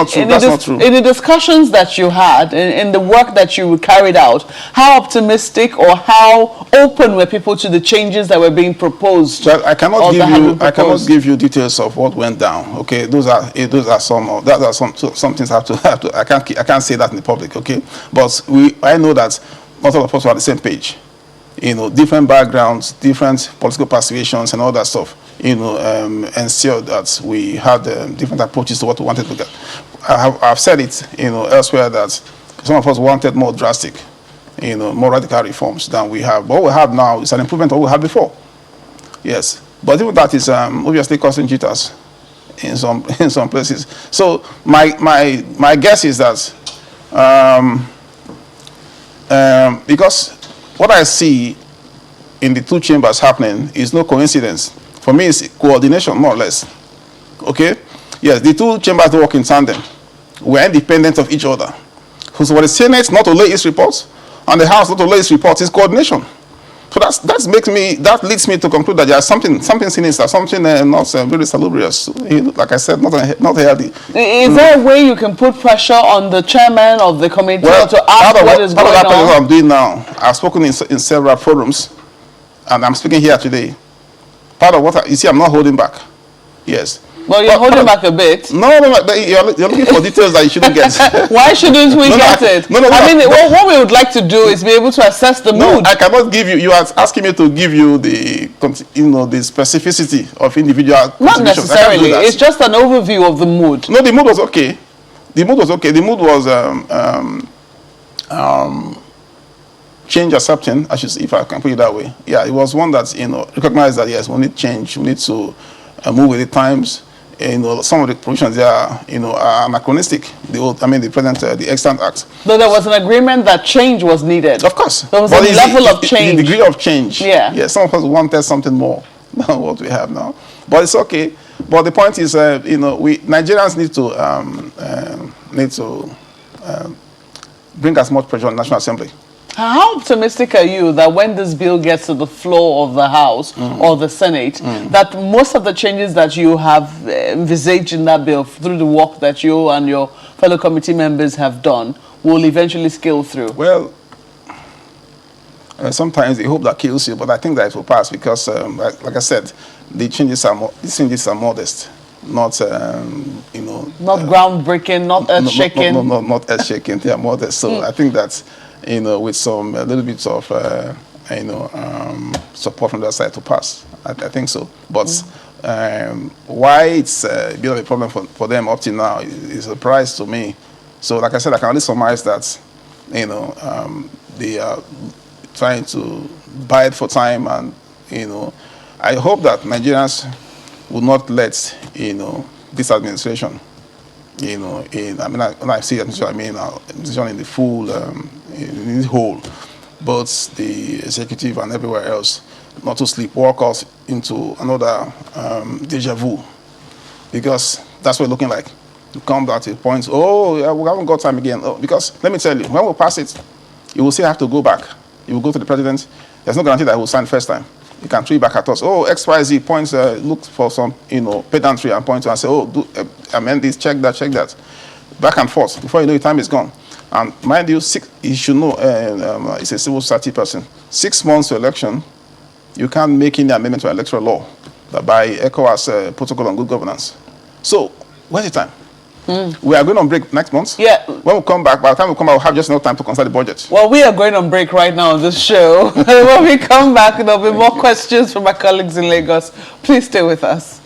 true. That's not true. In the discussions that you had, in the work that you carried out, how optimistic or how open were people to the changes that were being proposed? Well, I cannot give you details of what went down. Okay, those are some things I have to. I can't say that in the public. Okay. But I know that not all of us were on the same page. Different backgrounds, different political persuasions, and all that stuff. Ensured that we had different approaches to what we wanted to get. I've said it, elsewhere that some of us wanted more drastic, more radical reforms than we have. What we have now is an improvement of what we had before. Yes, but even that is obviously causing jitters in some places. So my guess is that. Because what I see in the two chambers happening is no coincidence. For me, it's coordination, more or less. Okay? Yes, the two chambers don't work in tandem. We're independent of each other. So for the Senate not to lay its reports, and the House not to lay its reports, is coordination. So that leads me to conclude that there's something sinister, something not very salubrious. Like I said, not healthy. Is there a way you can put pressure on the chairman of the committee to ask what is going on? Part of that what I'm doing now, I've spoken in several forums, and I'm speaking here today. Part of what you see, I'm not holding back. Yes. Well, you're holding back a bit. No, you're looking for details that you shouldn't get. Why shouldn't we get it? I mean, what we would like to do is be able to assess the mood. I cannot give you. You are asking me to give you the specificity of individual. Not necessarily. It's just an overview of the mood. No, the mood was okay. The mood was okay. The mood was change accepting, if I can put it that way. Yeah, it was one that recognized that yes, we need change. We need to move with the times. Some of the provisions there are anachronistic. The Extant Act. But there was an agreement that change was needed. Of course. There was a level of change. The degree of change. Yeah. Yeah. Some of us wanted something more than what we have now. But it's okay. But the point is, we Nigerians need to bring as much pressure on the National Assembly. How optimistic are you that when this bill gets to the floor of the House or the Senate, that most of the changes that you have envisaged in that bill through the work that you and your fellow committee members have done will eventually scale through? Well, sometimes the hope that kills you, but I think that it will pass because, like I said, the changes are modest. Not not groundbreaking, not earth shaking. Not earth shaking. They are modest. So I think that with some a little bit of support from that side to pass, I think so. But why it's a bit of a problem for them up till now is a surprise to me. So like I said, I can only surmise that they are trying to bide for time, and I hope that Nigerians will not let this administration when I say administration, I mean administration in the full in the whole, both the executive and everywhere else, not to sleepwalk us into another deja vu, because that's what it's looking like. You come back to the point, oh, yeah, we haven't got time again. Oh, because let me tell you, when we pass it, you will still have to go back. You will go to the president. There's no guarantee that he will sign first time. You can throw it back at us. Oh, XYZ points, look for some, pedantry and point to and say, oh, amend this, check that. Back and forth. Before you know, your time is gone. And mind you, you should know, it's a civil society person. 6 months to election, you can't make any amendment to electoral law by ECOWAS protocol on good governance. So, where's the time? We are going on break next month. Yeah. When we come back, by the time we come back, we'll have just enough time to consider the budget. Well, we are going on break right now on this show. When we come back, there'll be more questions from my colleagues in Lagos. Please stay with us.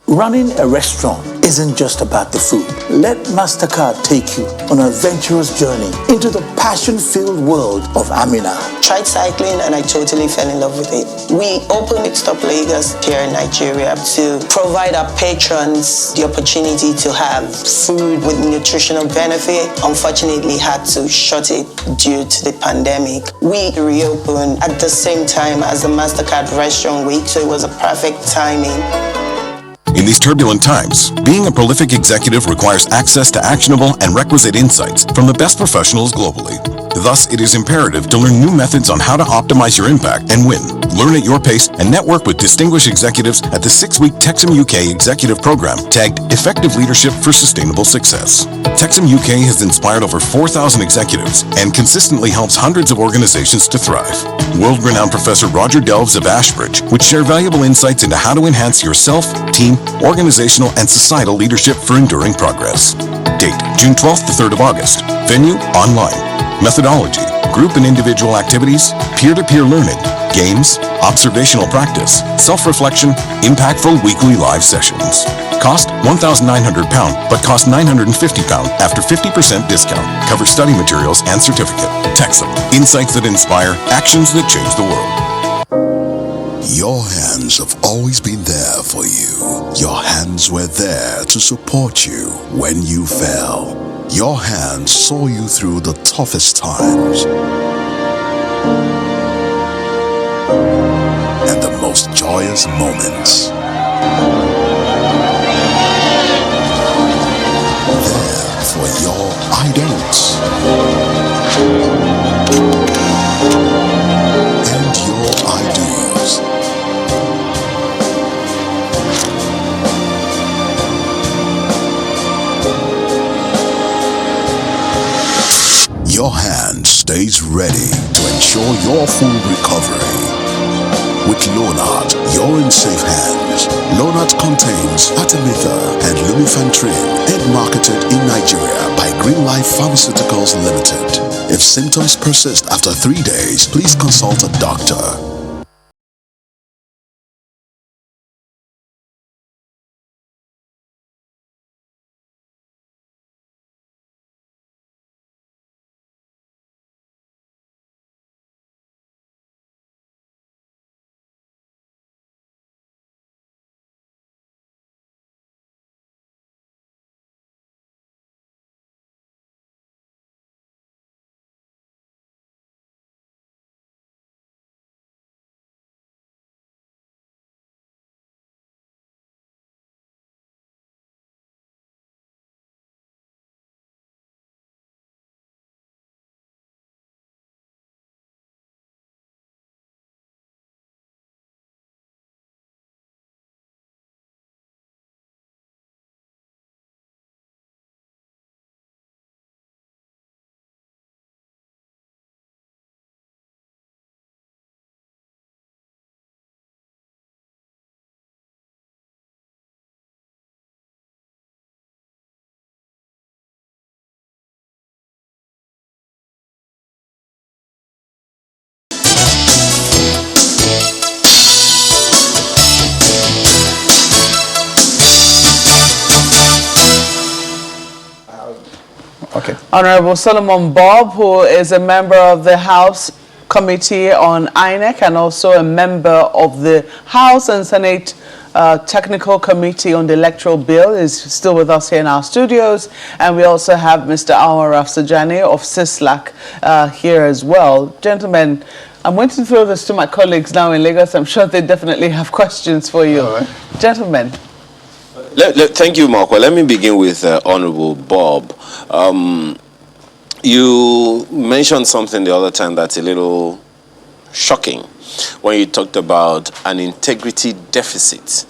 Running a restaurant isn't just about the food. Let MasterCard take you on an adventurous journey into the passion-filled world of Amina. Tried cycling and I totally fell in love with it. We opened Pit Stop Lagos here in Nigeria to provide our patrons the opportunity to have food with nutritional benefit. Unfortunately, had to shut it due to the pandemic. We reopened at the same time as the MasterCard Restaurant Week, so it was a perfect timing. In these turbulent times, being a prolific executive requires access to actionable and requisite insights from the best professionals globally. Thus, it is imperative to learn new methods on how to optimize your impact and win. Learn at your pace and network with distinguished executives at the 6-week Texum UK Executive Program tagged Effective Leadership for Sustainable Success. Texum UK has inspired over 4,000 executives and consistently helps hundreds of organizations to thrive. World-renowned Professor Roger Delves of Ashbridge would share valuable insights into how to enhance your self, team, organizational, and societal leadership for enduring progress. Date, June 12th to 3rd of August. Venue, online. Methodology, group and individual activities, peer-to-peer learning, games, observational practice, self-reflection, impactful weekly live sessions. Cost £1,900, but cost £950 after 50% discount. Covers study materials and certificate. Texum, insights that inspire, actions that change the world. Your hands have always been there for you. Your hands were there to support you when you fell. Your hands saw you through the toughest times and the most joyous these moments. There for your I don'ts and your I do's. Your hand stays ready to ensure your full recovery. With Lonart, you're in safe hands. Lonart contains Artemether and Lumefantrine and marketed in Nigeria by Green Life Pharmaceuticals Limited. If symptoms persist after 3 days, please consult a doctor. Okay. Honorable Solomon Bob, who is a member of the House Committee on INEC and also a member of the House and Senate Technical Committee on the Electoral Bill, is still with us here in our studios. And we also have Mr. Awar Rafsanjani of CISLAC here as well. Gentlemen, I'm going to throw this to my colleagues now in Lagos. I'm sure they definitely have questions for you. Right. Gentlemen. Thank you, Marco. Let me begin with Honorable Bob. You mentioned something the other time that's a little shocking when you talked about an integrity deficit.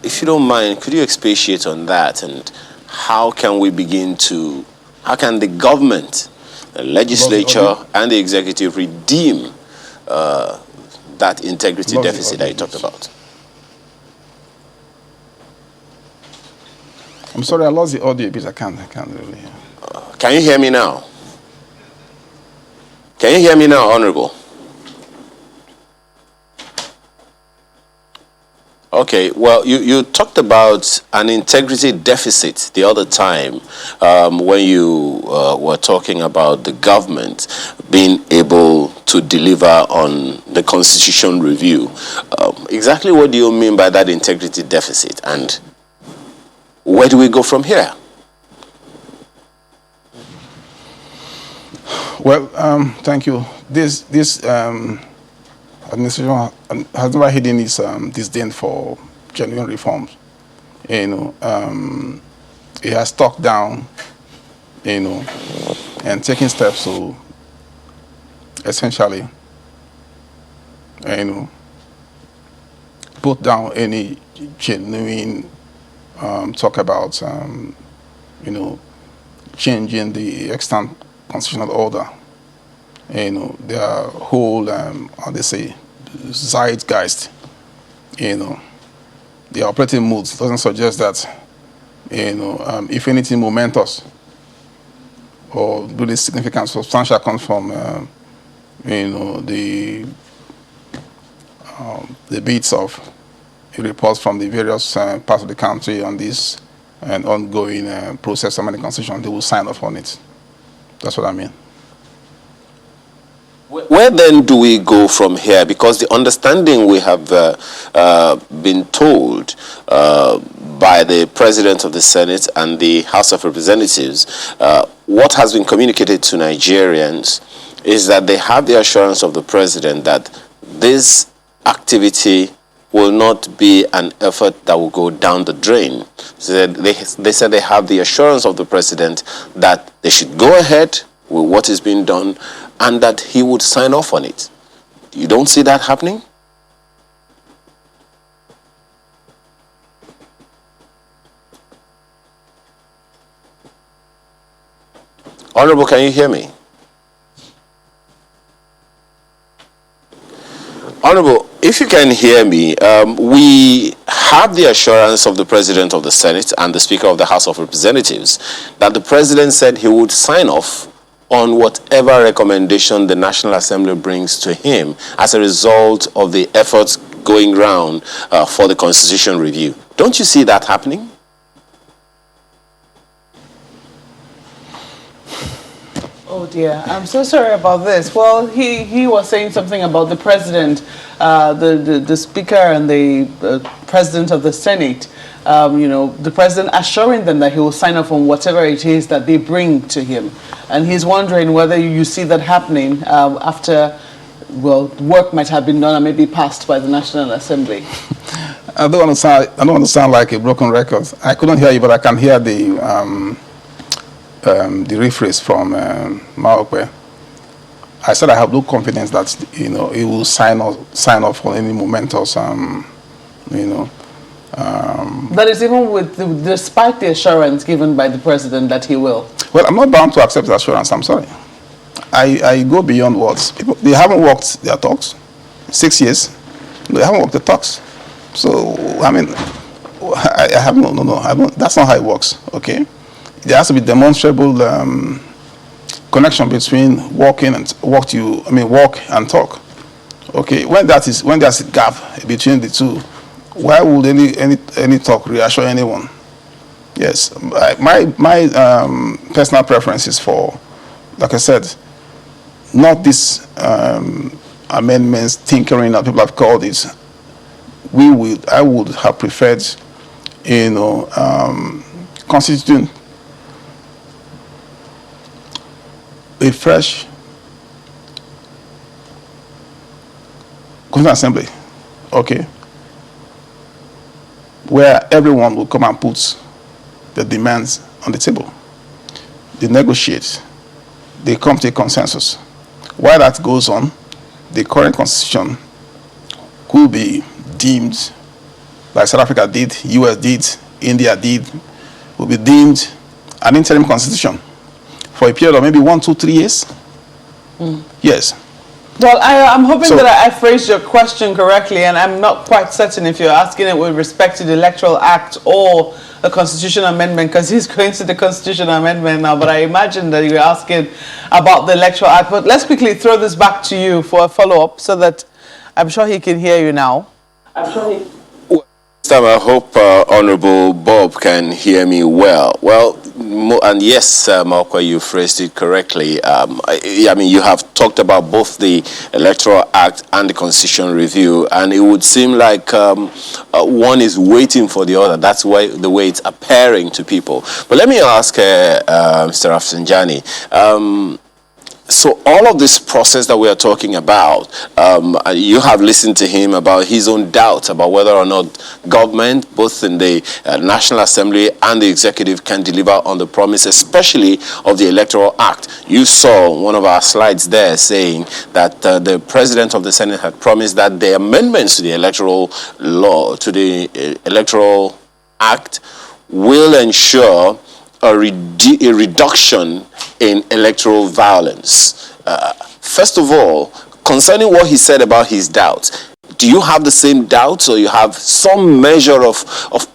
If you don't mind, could you expatiate on that, and how can we begin to, how can the government, the legislature, and the executive redeem that integrity deficit that you talked about? I'm sorry, I lost the audio because I can't really hear. Can you hear me now? Can you hear me now, Honorable? Okay, well, you talked about an integrity deficit the other time when you were talking about the government being able to deliver on the constitution review. Exactly what do you mean by that integrity deficit, and where do we go from here? Well, thank you. This administration has never hidden its disdain for genuine reforms. It has talked down, and taken steps to essentially, put down any genuine talk about, changing the extant constitutional order. Their whole, how they say, zeitgeist, the operating moods doesn't suggest that, if anything momentous or really significant, substantial comes from, the bits of reports from the various parts of the country on this and ongoing process of the constitution, they will sign off on it. That's what I mean. Where then do we go from here? Because the understanding we have been told by the President of the Senate and the House of Representatives, what has been communicated to Nigerians is that they have the assurance of the President that this activity will not be an effort that will go down the drain. So they said they have the assurance of the president that they should go ahead with what is being done and that he would sign off on it. You don't see that happening? Honorable, can you hear me? Honorable, if you can hear me, we have the assurance of the President of the Senate and the Speaker of the House of Representatives that the President said he would sign off on whatever recommendation the National Assembly brings to him as a result of the efforts going round for the Constitution review. Don't you see that happening? Oh dear, I'm so sorry about this. Well, he was saying something about the president, the speaker and the president of the Senate. You know, the president assuring them that he will sign off on whatever it is that they bring to him. And he's wondering whether you see that happening after, well, work might have been done and maybe passed by the National Assembly. I don't want to sound like a broken record. I couldn't hear you, but I can hear the rephrase from Maokwe. I said I have no confidence that he will sign off on any momentous That is even despite the assurance given by the president that he will. Well, I'm not bound to accept the assurance. I'm sorry. I go beyond words. People, they haven't walked their talks. 6 years, they haven't walked the talks. So I mean, I have no. That's not how it works. Okay. There has to be demonstrable connection between walk and talk. Okay, when there's a gap between the two, why would any talk reassure anyone? Yes, my personal preference is for, like I said, not this amendments tinkering that people have called it. I would have preferred, constituting a fresh Constituent Assembly, okay, where everyone will come and put the demands on the table. They negotiate, they come to a consensus. While that goes on, the current constitution could be deemed, like South Africa did, US did, India did, will be deemed an interim constitution for a period of maybe 1, 2, 3 years. Yes. Well, I'm hoping that I phrased your question correctly, and I'm not quite certain if you're asking it with respect to the Electoral Act or a constitutional amendment, because he's going to the constitutional amendment now, but I imagine that you're asking about the Electoral Act. But let's quickly throw this back to you for a follow-up so that I'm sure he can hear you now. This time I hope Honorable Bob can hear me well. Well, and yes, Malkwa, you phrased it correctly. I mean, you have talked about both the Electoral Act and the Constitution Review, and it would seem like one is waiting for the other. That's why the way it's appearing to people. But let me ask Mr. Rafsanjani, so all of this process that we are talking about, you have listened to him about his own doubts about whether or not government, both in the National Assembly and the executive, can deliver on the promise, especially of the Electoral Act. You saw one of our slides there saying that the President of the Senate had promised that the amendments to the electoral law, to the Electoral Act, will ensure a reduction in electoral violence. First of all, concerning what he said about his doubts, do you have the same doubts, or you have some measure of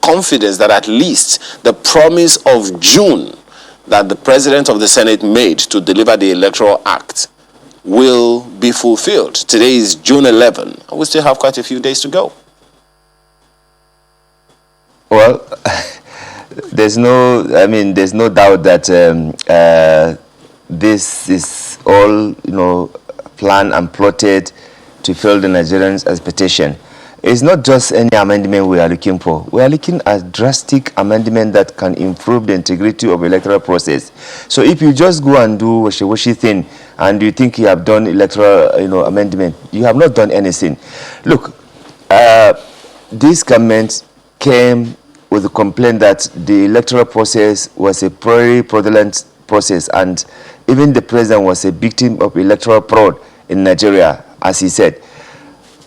confidence that at least the promise of June that the President of the Senate made to deliver the Electoral Act will be fulfilled? Today is June 11, and we still have quite a few days to go. Well, there's no doubt that this is all, planned and plotted to fill the Nigerians' expectation. It's not just any amendment we are looking for. We are looking at drastic amendment that can improve the integrity of the electoral process. So if you just go and do wishy-washy thing and you think you have done electoral, amendment, you have not done anything. Look, this government came with a complaint that the electoral process was a very fraudulent process, and even the president was a victim of electoral fraud in Nigeria, as he said.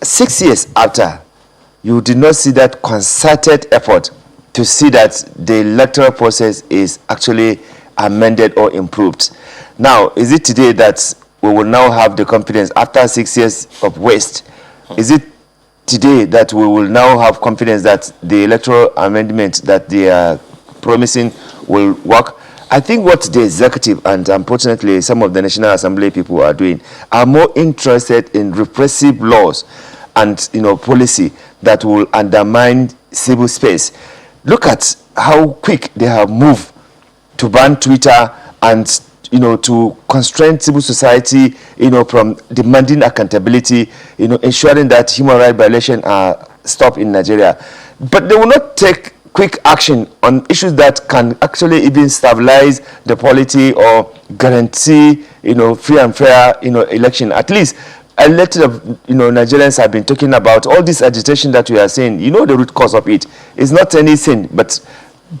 6 years after, you did not see that concerted effort to see that the electoral process is actually amended or improved. Now, is it today that we will now have the confidence after 6 years of waste? Is it today that we will now have confidence that the electoral amendment that they are promising will work? I think what the executive and unfortunately some of the National Assembly people are doing are more interested in repressive laws and policy that will undermine civil space. Look at how quick they have moved to ban Twitter and to constrain civil society, from demanding accountability, ensuring that human rights violations are stopped in Nigeria. But they will not take quick action on issues that can actually even stabilize the polity or guarantee, free and fair, election. At least a lot of, Nigerians have been talking about all this agitation that we are saying. The root cause of it is not anything but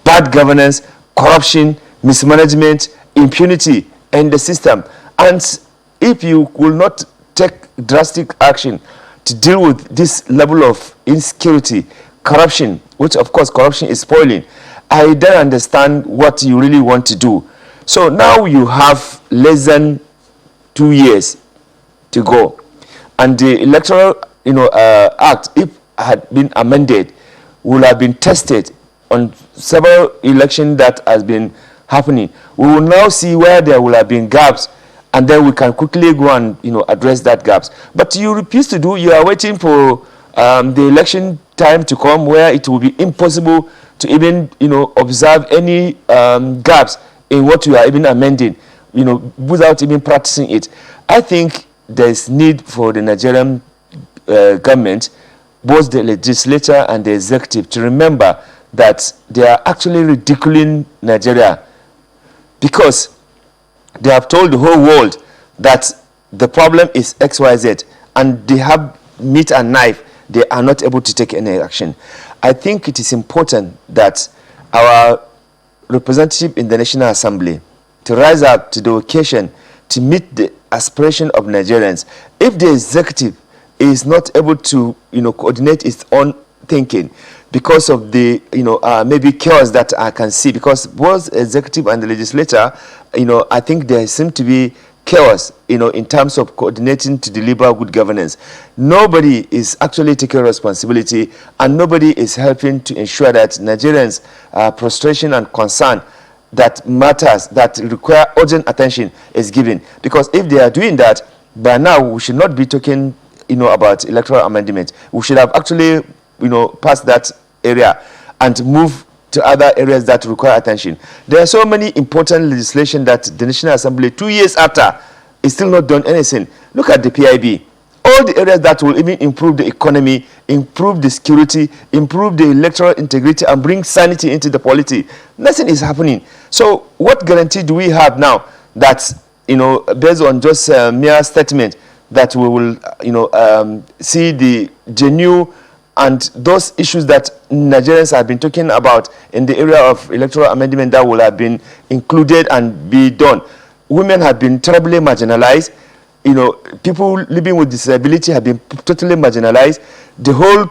bad governance, corruption, mismanagement, impunity in the system. And if you will not take drastic action to deal with this level of insecurity, corruption, which of course corruption is spoiling, I don't understand what you really want to do. So now you have less than 2 years to go, and the electoral act, if had been amended, would have been tested on several elections that has been happening. We will now see where there will have been gaps, and then we can quickly go and address that gaps. But you refuse to do. You are waiting for the election time to come where it will be impossible to even observe any gaps in what you are even amending, without even practicing it. I think there is need for the Nigerian government, both the legislature and the executive, to remember that they are actually ridiculing Nigeria, because they have told the whole world that the problem is XYZ, and they have meat and knife. They are not able to take any action. I think it is important that our representative in the National Assembly to rise up to the occasion to meet the aspiration of Nigerians. If the executive is not able to coordinate its own thinking because of the maybe chaos that I can see, because both executive and the legislature, I think there seem to be chaos in terms of coordinating to deliver good governance. Nobody is actually taking responsibility, and nobody is helping to ensure that Nigerians' frustration and concern that matters, that require urgent attention, is given. Because if they are doing that, by now we should not be talking about electoral amendment. We should have actually passed that area and move to other areas that require attention. There are so many important legislation that the National Assembly, 2 years after, is still not done anything. Look at the PIB. All the areas that will even improve the economy, improve the security, improve the electoral integrity, and bring sanity into the polity. Nothing is happening. So what guarantee do we have now that, based on just mere statement, that we will, see the genuine and those issues that Nigerians have been talking about in the area of electoral amendment that will have been included and be done. Women have been terribly marginalized. People living with disability have been totally marginalized. The whole,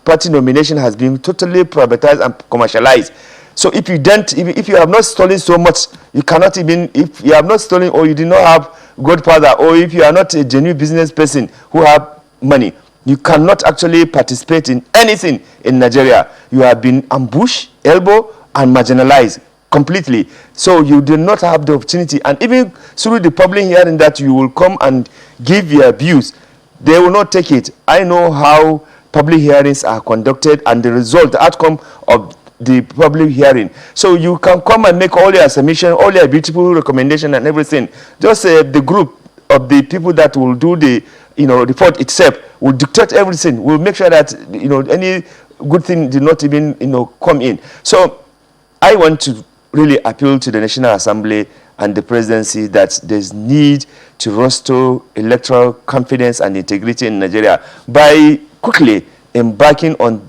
party nomination has been totally privatized and commercialized. So if you have not stolen so much, you cannot even, if you have not stolen, or you did not have godfather, or if you are not a genuine business person who have money, you cannot actually participate in anything in Nigeria. You have been ambushed, elbowed, and marginalized completely. So you do not have the opportunity. And even through the public hearing that you will come and give your views, they will not take it. I know how public hearings are conducted and the result, the outcome of the public hearing. So you can come and make all your submission, all your beautiful recommendation and everything. Just the group of the people that will do the report itself will dictate everything. Will make sure that any good thing did not even come in. So I want to really appeal to the National Assembly and the presidency that there's need to restore electoral confidence and integrity in Nigeria by quickly embarking on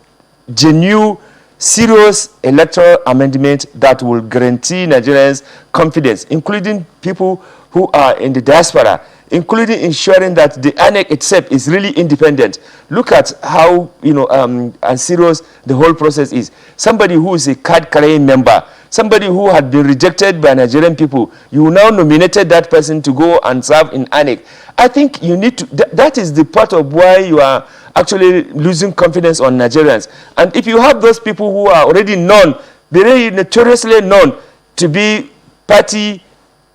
genuine, serious electoral amendment that will guarantee Nigerians confidence, including people who are in the diaspora, including ensuring that the INEC itself is really independent. Look at how, and serious the whole process is. Somebody who is a card-carrying member, somebody who had been rejected by Nigerian people, you now nominated that person to go and serve in INEC. I think you need to, that is the part of why you are actually losing confidence on Nigerians. And if you have those people who are already known, very notoriously known to be party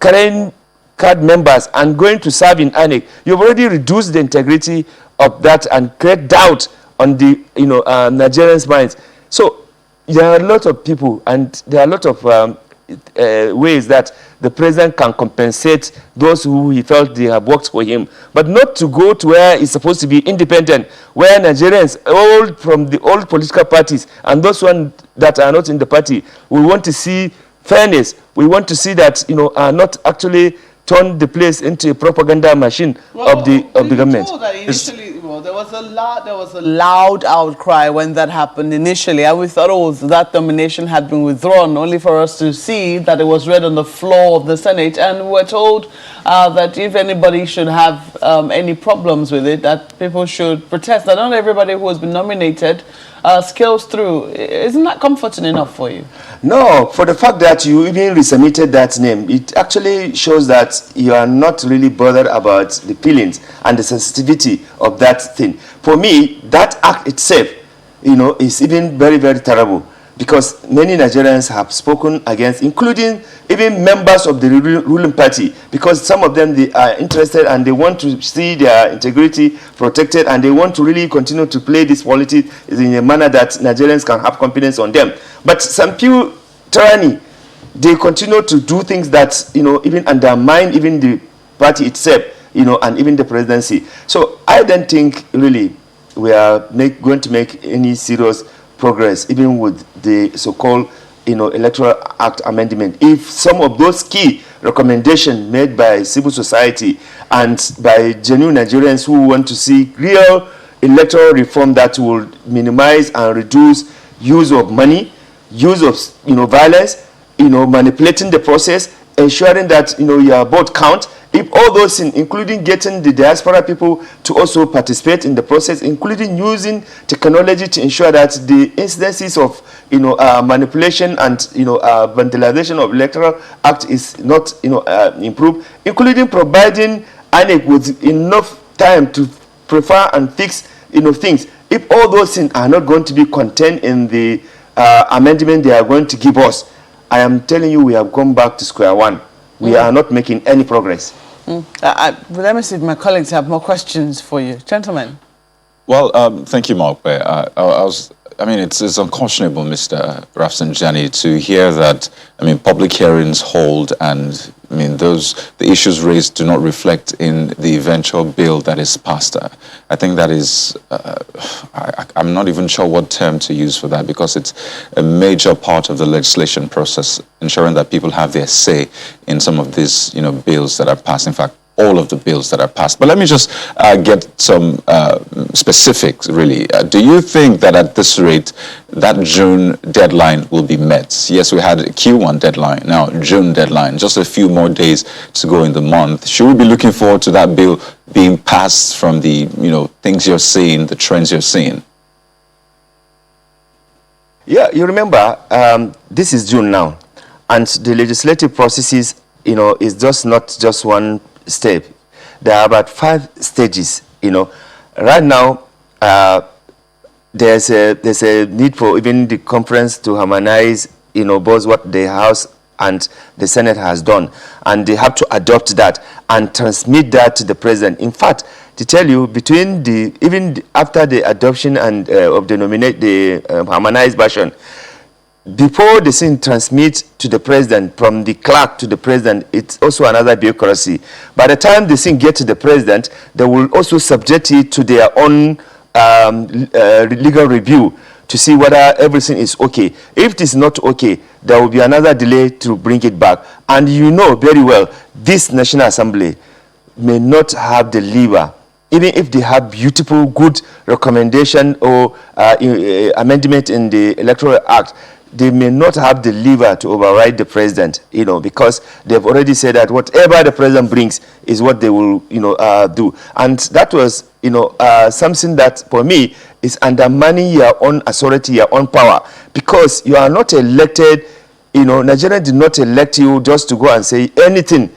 carrying card members and going to serve in INEC, you've already reduced the integrity of that and create doubt on the Nigerians' minds. So there are a lot of people, and there are a lot of ways that the president can compensate those who he felt they have worked for him, but not to go to where he's supposed to be independent, where Nigerians, all from the old political parties and those ones that are not in the party, we want to see fairness. We want to see that are not actually turn the place into a propaganda machine of the government. That initially, there was a loud outcry when that happened initially, and we thought, that nomination had been withdrawn, only for us to see that it was read on the floor of the Senate, and we're told that if anybody should have any problems with it, that people should protest. That not everybody who has been nominated scales through. Isn't that comforting enough for you? No, for the fact that you even resubmitted that name, it actually shows that you are not really bothered about the feelings and the sensitivity of that thing. For me, that act itself, is even very, very terrible, because many Nigerians have spoken against, including even members of the ruling party, because some of them, they are interested and they want to see their integrity protected, and they want to really continue to play this politics in a manner that Nigerians can have confidence on them. But some few tyranny, they continue to do things that, even undermine even the party itself, and even the presidency. So I don't think really we are going to make any serious progress, even with the so-called, Electoral Act amendment, if some of those key recommendations made by civil society and by genuine Nigerians who want to see real electoral reform that will minimize and reduce use of money, use of violence, manipulating the process, ensuring that your vote count. If all those things, including getting the diaspora people to also participate in the process, including using technology to ensure that the incidences of manipulation and vandalization of electoral act is not improved, including providing INEC with enough time to prepare and fix things. If all those things are not going to be contained in the amendment they are going to give us, I am telling you, we have gone back to square one. We are not making any progress. Let me see if my colleagues have more questions for you. Gentlemen. Well, thank you, Mark. It's unconscionable, Mr. Rafsanjani, to hear that, public hearings hold and, the issues raised do not reflect in the eventual bill that is passed. I think that is, I'm not even sure what term to use for that, because it's a major part of the legislation process, ensuring that people have their say in some of these, bills that are passed. In fact, all of the bills that are passed. But let me just get some specifics, really. Do you think that at this rate, that June deadline will be met? Yes, we had a Q1 deadline, now June deadline, just a few more days to go in the month. Should we be looking forward to that bill being passed from the, things you're seeing, the trends you're seeing? Yeah, you remember, this is June now, and the legislative processes, is just not just one step. There are about 5 stages. Right now, there's a need for even the conference to harmonize, both what the House and the Senate has done, and they have to adopt that and transmit that to the president. In fact, to tell you, between after the adoption and of the harmonized version, before the thing transmits to the president, from the clerk to the president, it's also another bureaucracy. By the time the thing gets to the president, they will also subject it to their own legal review to see whether everything is okay. If it is not okay, there will be another delay to bring it back. And you know very well, this National Assembly may not have the lever even if they have beautiful, good recommendation or amendment in the Electoral Act, they may not have the lever to override the president, because they've already said that whatever the president brings is what they will, do. And that was, something that for me is undermining your own authority, your own power, because you are not elected. Nigeria did not elect you just to go and say anything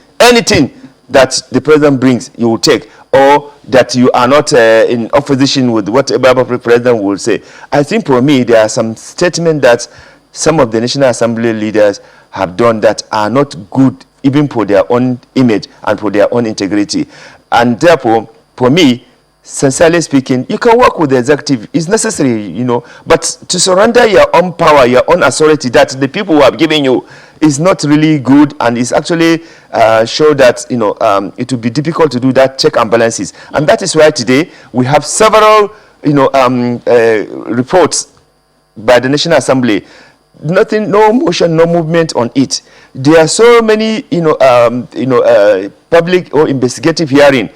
that the president brings, you will take, or that you are not in opposition with whatever the president will say. I think for me, there are some statements that some of the National Assembly leaders have done that are not good, even for their own image and for their own integrity. And therefore, for me, sincerely speaking, you can work with the executive. It's necessary, but to surrender your own power, your own authority that the people who have given you is not really good, and it's actually show that, it will be difficult to do that check and balances. And that is why today we have several, reports by the National Assembly. Nothing, no motion, no movement on it. There are so many, public or investigative hearing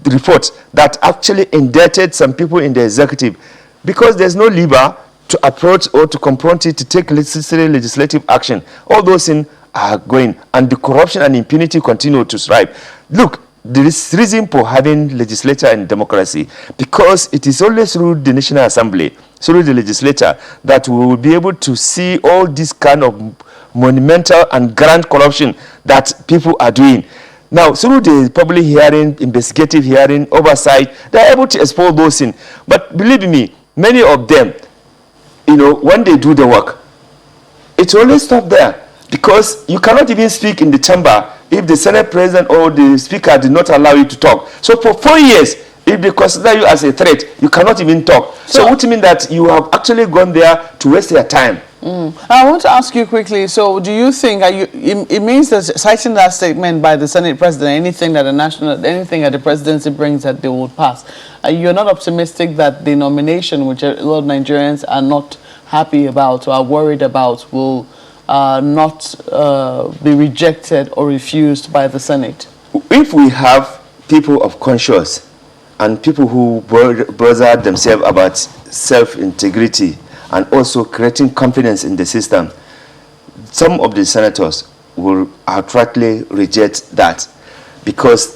reports that actually indicted some people in the executive, because there's no lever to approach or to confront it, to take necessary legislative action. All those things are going, and the corruption and impunity continue to thrive. Look, there is reason for having legislature and democracy, because it is only through the National Assembly, through the legislature, that we will be able to see all this kind of monumental and grand corruption that people are doing. Now, through the public hearing, investigative hearing, oversight, they are able to expose those things. But believe me, many of them, when they do the work, it always stops there, because you cannot even speak in the chamber if the Senate President or the Speaker did not allow you to talk. So for 4 years, if they consider you as a threat, you cannot even talk. So what means that you have actually gone there to waste your time. I want to ask you quickly, so do you think, it means that citing that statement by the Senate President, anything that the presidency brings that they will pass, you're not optimistic that the nomination, which a lot of Nigerians are not happy about or are worried about, will not be rejected or refused by the Senate? If we have people of conscience and people who bother themselves about self-integrity and also creating confidence in the system, some of the senators will outrightly reject that, because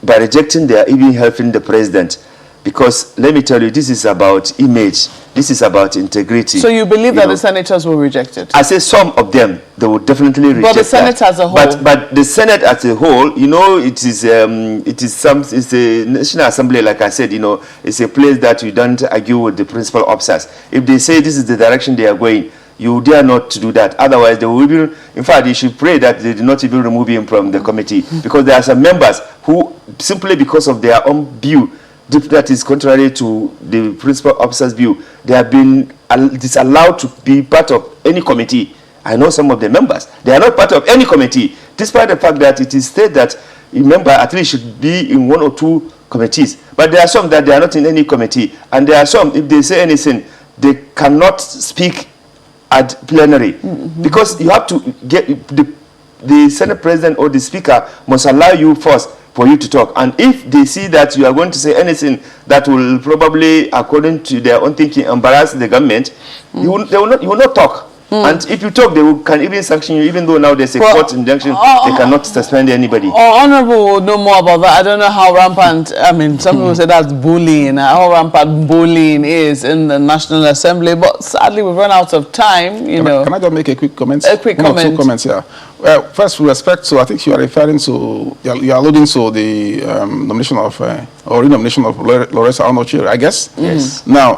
by rejecting, they are even helping the president. Because let me tell you, this is about image, this is about integrity. So you believe that the senators will reject it? I say some of them, they will definitely reject it. But the Senate as a whole? But the Senate as a whole, it's a National Assembly, like I said, it's a place that you don't argue with the principal officers. If they say this is the direction they are going, you dare not to do that. Otherwise, they will even, in fact, you should pray that they do not even remove him from the committee. Because there are some members who, simply because of their own view, that is contrary to the principal officer's view, they have been disallowed to be part of any committee. I know some of the members, they are not part of any committee, despite the fact that it is stated that a member at least should be in 1 or 2 committees. But there are some that they are not in any committee, and there are some, if they say anything, they cannot speak at plenary, because you have to get the Senate President or the Speaker must allow you first for you to talk. And if they see that you are going to say anything that will probably, according to their own thinking, embarrass the government, you will not talk. And if you talk, they can even sanction you, even though now there's a court injunction, they cannot suspend anybody. Honorable will know more about that. I don't know how rampant, some people say that's bullying, how rampant bullying is in the National Assembly, but sadly we've run out of time, Can I just make a quick comment? A quick comment. 1 or 2 comments here. Well, first, with respect to, I think you are referring to, you are alluding to the nomination of, or renomination of Loretta Onochie, I guess? Yes. Now,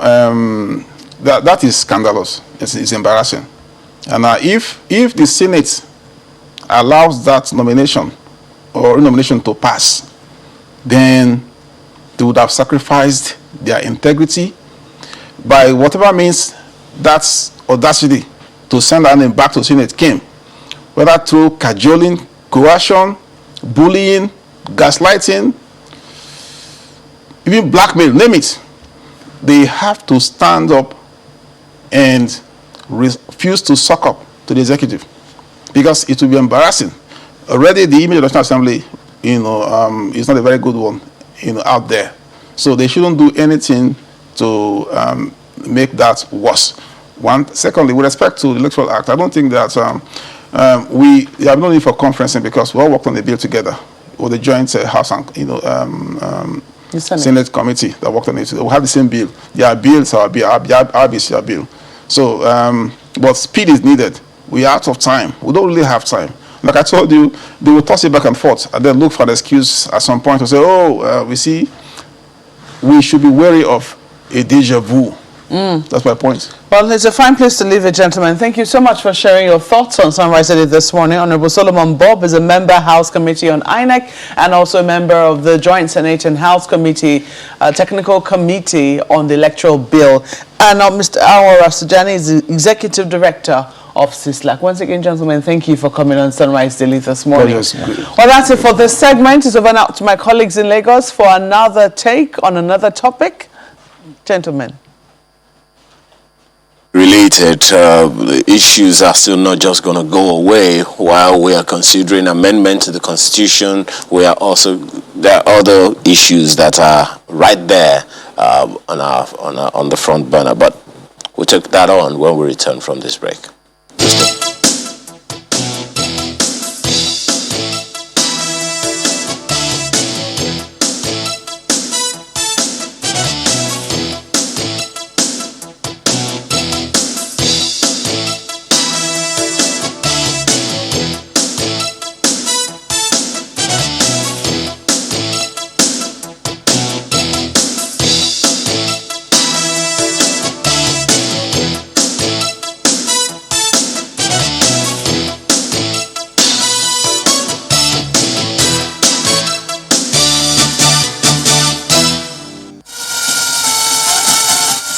that is scandalous. It's embarrassing. And if the Senate allows that nomination or renomination to pass, then they would have sacrificed their integrity by whatever means that's audacity to send her name back to the Senate came, whether through cajoling, coercion, bullying, gaslighting, even blackmail, name it. They have to stand up and refuse to suck up to the executive, because it will be embarrassing. Already the image of the National Assembly, is not a very good one, out there. So they shouldn't do anything to make that worse. One. Secondly, with respect to the Electoral Act, I don't think that we have no need for conferencing because we all worked on the bill together with the joint House and Senate committee that worked on it. We have the same bill. Their bills are bill, our bills are bill. So, but speed is needed. We are out of time. We don't really have time. Like I told you, they will toss it back and forth and then look for an excuse at some point to say, oh, we see, we should be wary of a deja vu. That's my point. Well, it's a fine place to leave it, gentlemen. Thank you so much for sharing your thoughts on Sunrise Daily this morning. Honorable Solomon Bob is a member House Committee on INEC and also a member of the Joint Senate and House Committee, Technical Committee on the Electoral Bill. And Mr. Awara Sujani is the Executive Director of CISLAC. Once again, gentlemen, thank you for coming on Sunrise Daily this morning. Well, that's it for this segment. It's over now to my colleagues in Lagos for another take on another topic. Gentlemen. Related, the issues are still not just going to go away while we are considering amendment to the Constitution. There are other issues that are right there on the front burner, but we'll take that on when we return from this break.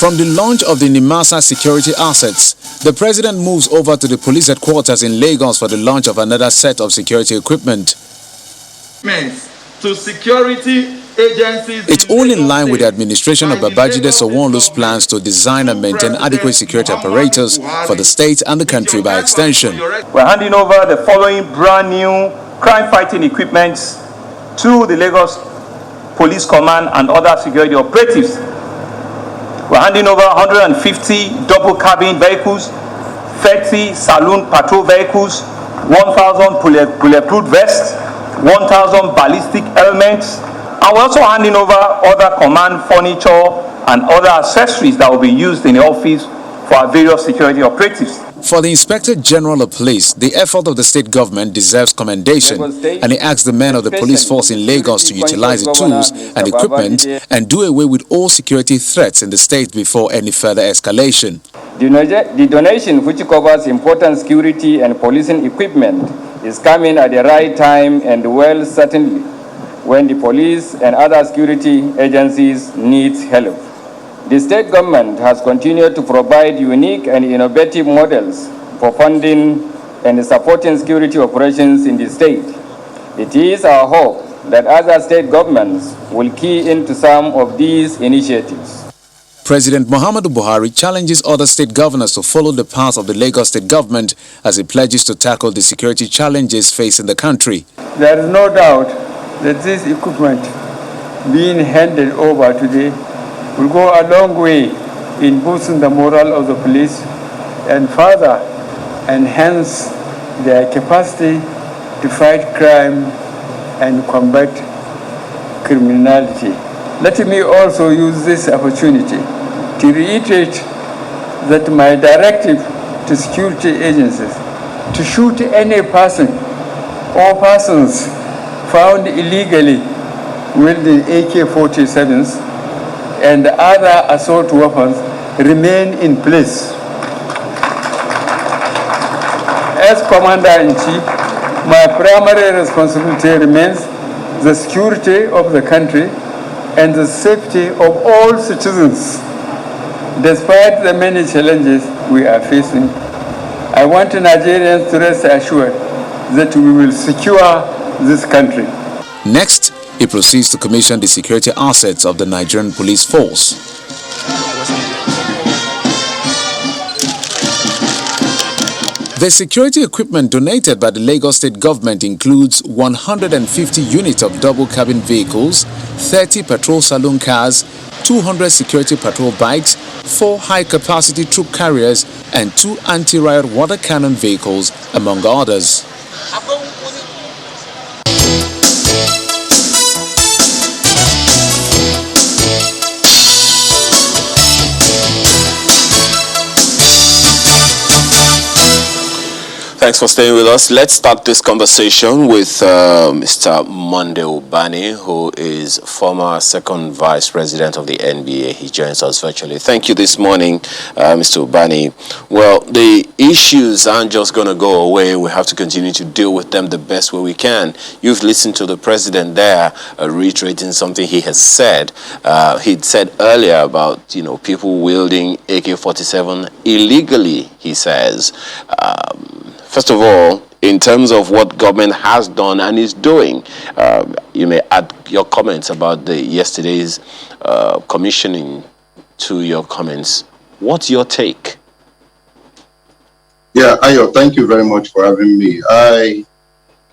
From the launch of the NIMASA security assets, the president moves over to the police headquarters in Lagos for the launch of another set of security equipment. To security agencies. It's all in line with the administration of Babajide Sanwo-Olu's plans to design and maintain adequate security apparatus for the state and the country by extension. We're handing over the following brand new crime-fighting equipment to the Lagos Police Command and other security operatives. We're handing over 150 double cabin vehicles, 30 saloon patrol vehicles, 1,000 bulletproof vests, 1,000 ballistic helmets, and we're also handing over other command furniture and other accessories that will be used in the office for our various security operatives. For the Inspector General of Police, the effort of the state government deserves commendation, and he asks the men of the police force in Lagos to utilize the tools and equipment and do away with all security threats in the state before any further escalation. The donation, which covers important security and policing equipment, is coming at the right time and well, certainly when the police and other security agencies need help. The state government has continued to provide unique and innovative models for funding and supporting security operations in the state. It is our hope that other state governments will key into some of these initiatives. President Muhammadu Buhari challenges other state governors to follow the path of the Lagos state government as he pledges to tackle the security challenges facing the country. There is no doubt that this equipment being handed over today will go a long way in boosting the morale of the police and further enhance their capacity to fight crime and combat criminality. Let me also use this opportunity to reiterate that my directive to security agencies to shoot any person or persons found illegally wielding AK-47s and other assault weapons remain in place. As Commander-in-Chief, my primary responsibility remains the security of the country and the safety of all citizens. Despite the many challenges we are facing, I want Nigerians to rest assured that we will secure this country. Next, he proceeds to commission the security assets of the Nigerian police force. The security equipment donated by the Lagos State government includes 150 units of double cabin vehicles, 30 patrol saloon cars, 200 security patrol bikes, 4 high-capacity troop carriers, and 2 anti-riot water cannon vehicles, among others. Thanks for staying with us. Let's start this conversation with Mr. Monday Ubani, who is former second vice president of the NBA. He joins us virtually. Thank you this morning, Mr. Ubani. Well, the issues aren't just going to go away. We have to continue to deal with them the best way we can. You've listened to the president there reiterating something he has said. He'd said earlier about, people wielding AK-47 illegally, he says. First of all, in terms of what government has done and is doing, you may add your comments about yesterday's commissioning to your comments. What's your take? Yeah, Ayo, thank you very much for having me. I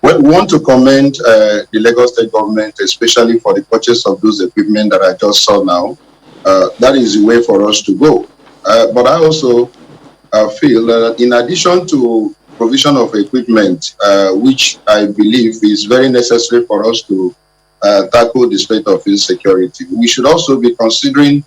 want to commend the Lagos State government, especially for the purchase of those equipment that I just saw now. That is the way for us to go. But I also feel that in addition to provision of equipment, which I believe is very necessary for us to tackle the state of insecurity, we should also be considering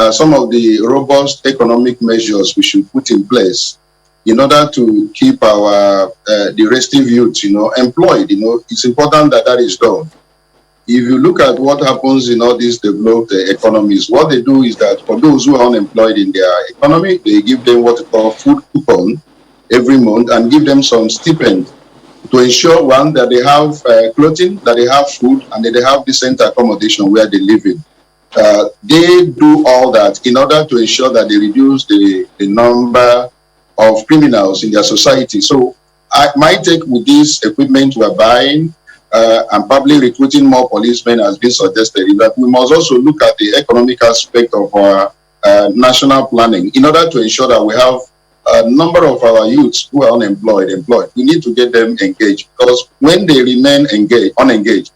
some of the robust economic measures we should put in place in order to keep our the restive youth, employed. It's important that that is done. If you look at what happens in all these developed economies, what they do is that for those who are unemployed in their economy, they give them what we call food coupon every month and give them some stipend to ensure, one, that they have clothing, that they have food, and that they have decent accommodation where they live in. They do all that in order to ensure that they reduce the number of criminals in their society. So my take with this equipment we're buying and probably recruiting more policemen has been suggested is that we must also look at the economic aspect of our national planning in order to ensure that we have a number of our youths who are unemployed, employed. We need to get them engaged, because when they remain unengaged,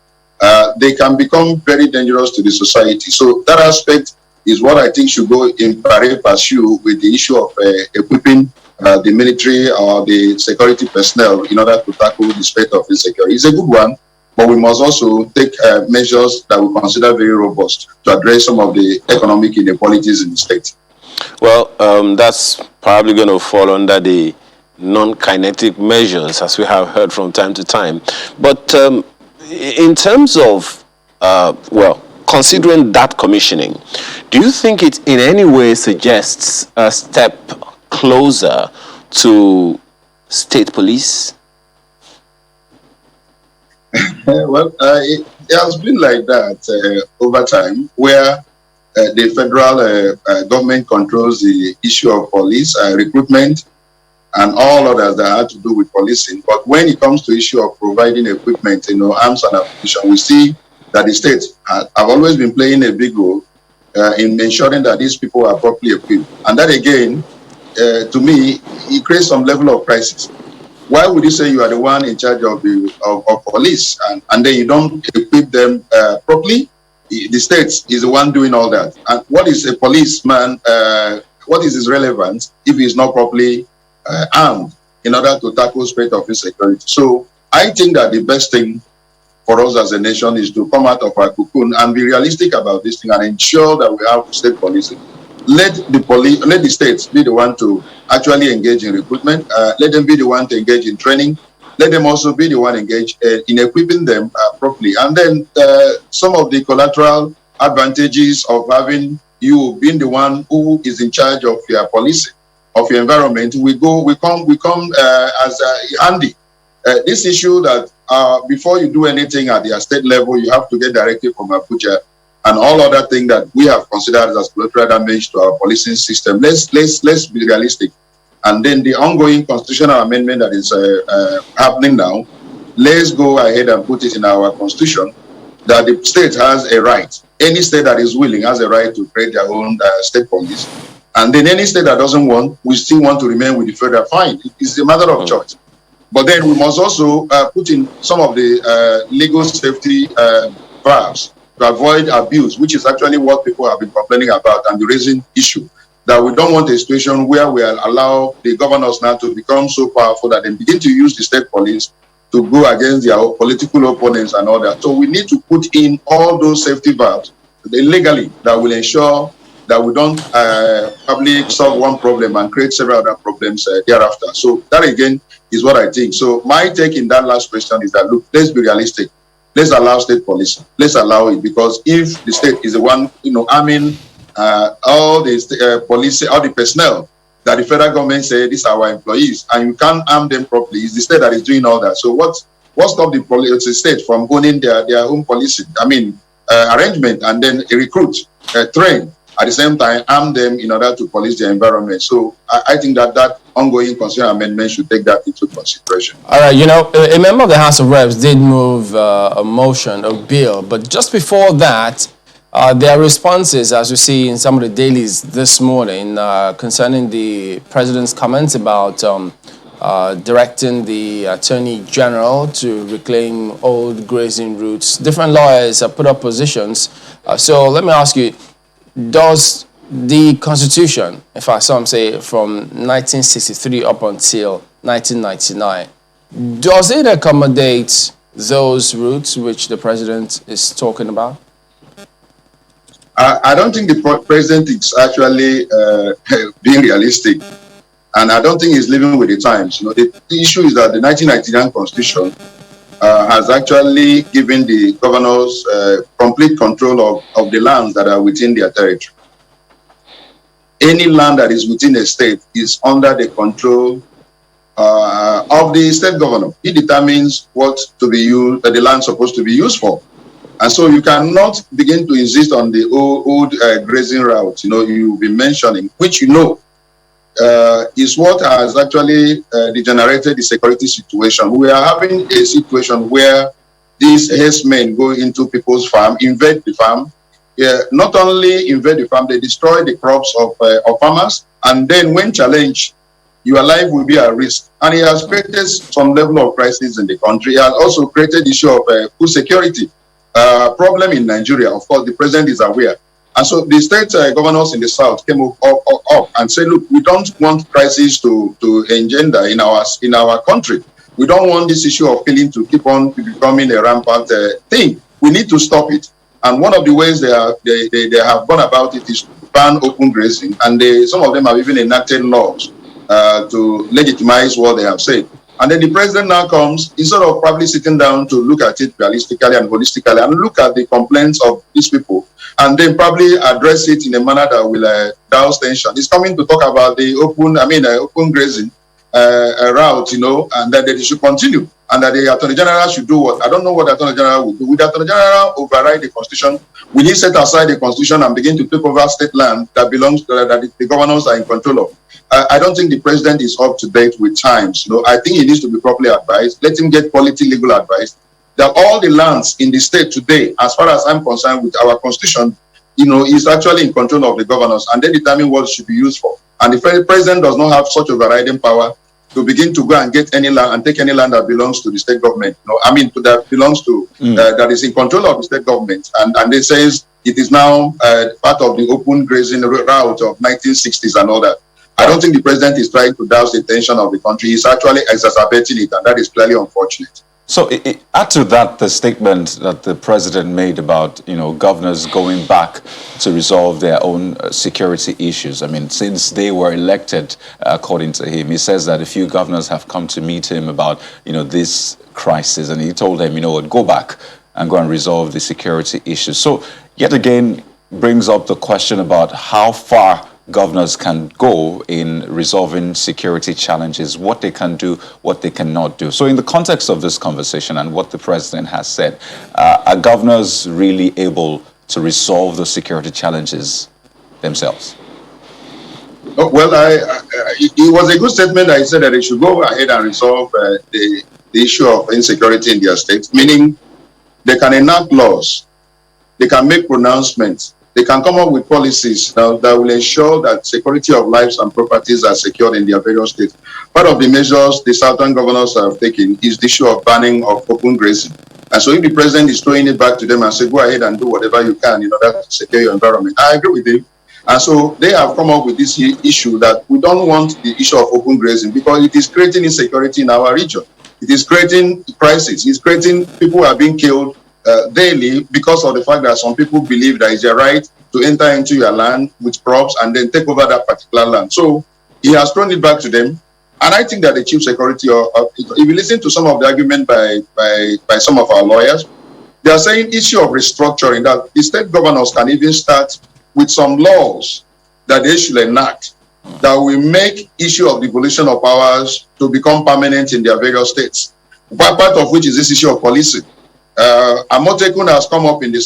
they can become very dangerous to the society. So that aspect is what I think should go in pari passu with the issue of equipping the military or the security personnel in order to tackle the state of insecurity. It's a good one, but we must also take measures that we consider very robust to address some of the economic inequalities in the state. Well, that's probably going to fall under the non-kinetic measures, as we have heard from time to time. But in terms of, considering that commissioning, do you think it in any way suggests a step closer to state police? Well, it has been like that over time, where the federal government controls the issue of police recruitment and all others that have to do with policing. But when it comes to issue of providing equipment, arms and ammunition, we see that the states have always been playing a big role in ensuring that these people are properly equipped. And that again, to me, it creates some level of crisis. Why would you say you are the one in charge of police and then you don't equip them properly? The state is the one doing all that. And what is a policeman, what is his relevance if he is not properly armed in order to tackle state of insecurity? So I think that the best thing for us as a nation is to come out of our cocoon and be realistic about this thing and ensure that we have state policing. Let the states be the one to actually engage in recruitment. Let them be the one to engage in training. Let them also be the one engaged in equipping them properly. And then some of the collateral advantages of having you being the one who is in charge of your policing, of your environment, we come as handy. This issue that before you do anything at the state level, you have to get directive from Abuja and all other things that we have considered as collateral damage to our policing system. Let's be realistic. And then the ongoing constitutional amendment that is happening now, let's go ahead and put it in our constitution that the state has a right. Any state that is willing has a right to create their own state police. And then any state that doesn't want, we still want to remain with the federal. Fine, it's a matter of choice. But then we must also put in some of the legal safety valves to avoid abuse, which is actually what people have been complaining about and the raising issue. That we don't want a situation where we allow the governors now to become so powerful that they begin to use the state police to go against their political opponents and all that. So we need to put in all those safety valves legally that will ensure that we don't probably solve one problem and create several other problems thereafter. So that again is what I think. So my take in that last question is that, look, let's be realistic. Let's allow state police. Let's allow it, because if the state is the one, arming all the police, all the personnel that the federal government say these are our employees, and you can't arm them properly, it's the state that is doing all that. So what stops the state from owning their own policy? Arrangement, and then recruit, train, at the same time arm them in order to police their environment. So I think that ongoing constitutional amendment should take that into consideration. All right, a member of the House of Reps did move a motion, a bill, but just before that, there are responses, as we see in some of the dailies this morning, concerning the president's comments about directing the Attorney General to reclaim old grazing routes. Different lawyers have put up positions. So let me ask you, does the Constitution, if I some say from 1963 up until 1999, does it accommodate those routes which the president is talking about? I don't think the president is actually being realistic, and I don't think he's living with the times. The issue is that the 1999 Constitution has actually given the governors complete control of the lands that are within their territory. Any land that is within a state is under the control of the state governor. He determines what to be used, the land supposed to be used for. And so you cannot begin to insist on the old grazing route, you've been mentioning, which is what has actually degenerated the security situation. We are having a situation where these herdsmen go into people's farm, invade the farm. Not only invade the farm, they destroy the crops of farmers. And then when challenged, your life will be at risk. And it has created some level of crisis in the country. It has also created the issue of food security problem in Nigeria. Of course, the president is aware. And so the state governors in the south came up and said, look, we don't want crisis to engender in our country. We don't want this issue of killing to keep on becoming a rampant thing. We need to stop it. And one of the ways they have gone about it is to ban open grazing. And some of them have even enacted laws to legitimize what they have said. And then the president now comes, instead of probably sitting down to look at it realistically and holistically and look at the complaints of these people, and then probably address it in a manner that will douse tension. He's coming to talk about the open grazing route, and that they should continue, and that the Attorney General should do what? I don't know what the Attorney General will do. Will the Attorney General override the Constitution? Will he set aside the Constitution and begin to take over state land that belongs to that the governors are in control of? I don't think the president is up to date with times. I think he needs to be properly advised. Let him get quality legal advice. That all the lands in the state today, as far as I'm concerned with our Constitution, is actually in control of the governors, and they determine what it should be used for. And the president does not have such overriding power to begin to go and get any land and take any land that belongs to the state government. That belongs to that is in control of the state government, and they says it is now part of the open grazing route of 1960s and all that. I don't think the president is trying to douse the tension of the country. He's actually exacerbating it, and that is clearly unfortunate. So add to that the statement that the president made about, governors going back to resolve their own security issues. I mean, since they were elected, according to him, he says that a few governors have come to meet him about, this crisis. And he told them, go back and go and resolve the security issues. So yet again, brings up the question about how far governors can go in resolving security challenges, what they can do, what they cannot do. So in the context of this conversation and what the president has said, are governors really able to resolve the security challenges themselves? Oh, well, it was a good statement that he said that they should go ahead and resolve the issue of insecurity in their states, meaning they can enact laws, they can make pronouncements, they can come up with policies that will ensure that security of lives and properties are secured in their various states. Part of the measures the southern governors have taken is the issue of banning of open grazing. And so if the president is throwing it back to them and say, go ahead and do whatever you can in order to secure your environment, I agree with him. And so they have come up with this issue that we don't want the issue of open grazing because it is creating insecurity in our region. It is creating crisis. It's creating people who are being killed daily because of the fact that some people believe that it's their right to enter into your land with props and then take over that particular land. So he has thrown it back to them. And I think that the chief security, if you listen to some of the argument by some of our lawyers, they are saying issue of restructuring, that the state governors can even start with some laws that they should enact that will make issue of devolution of powers to become permanent in their various states. Part of which is this issue of policing. Amotekun has come up in the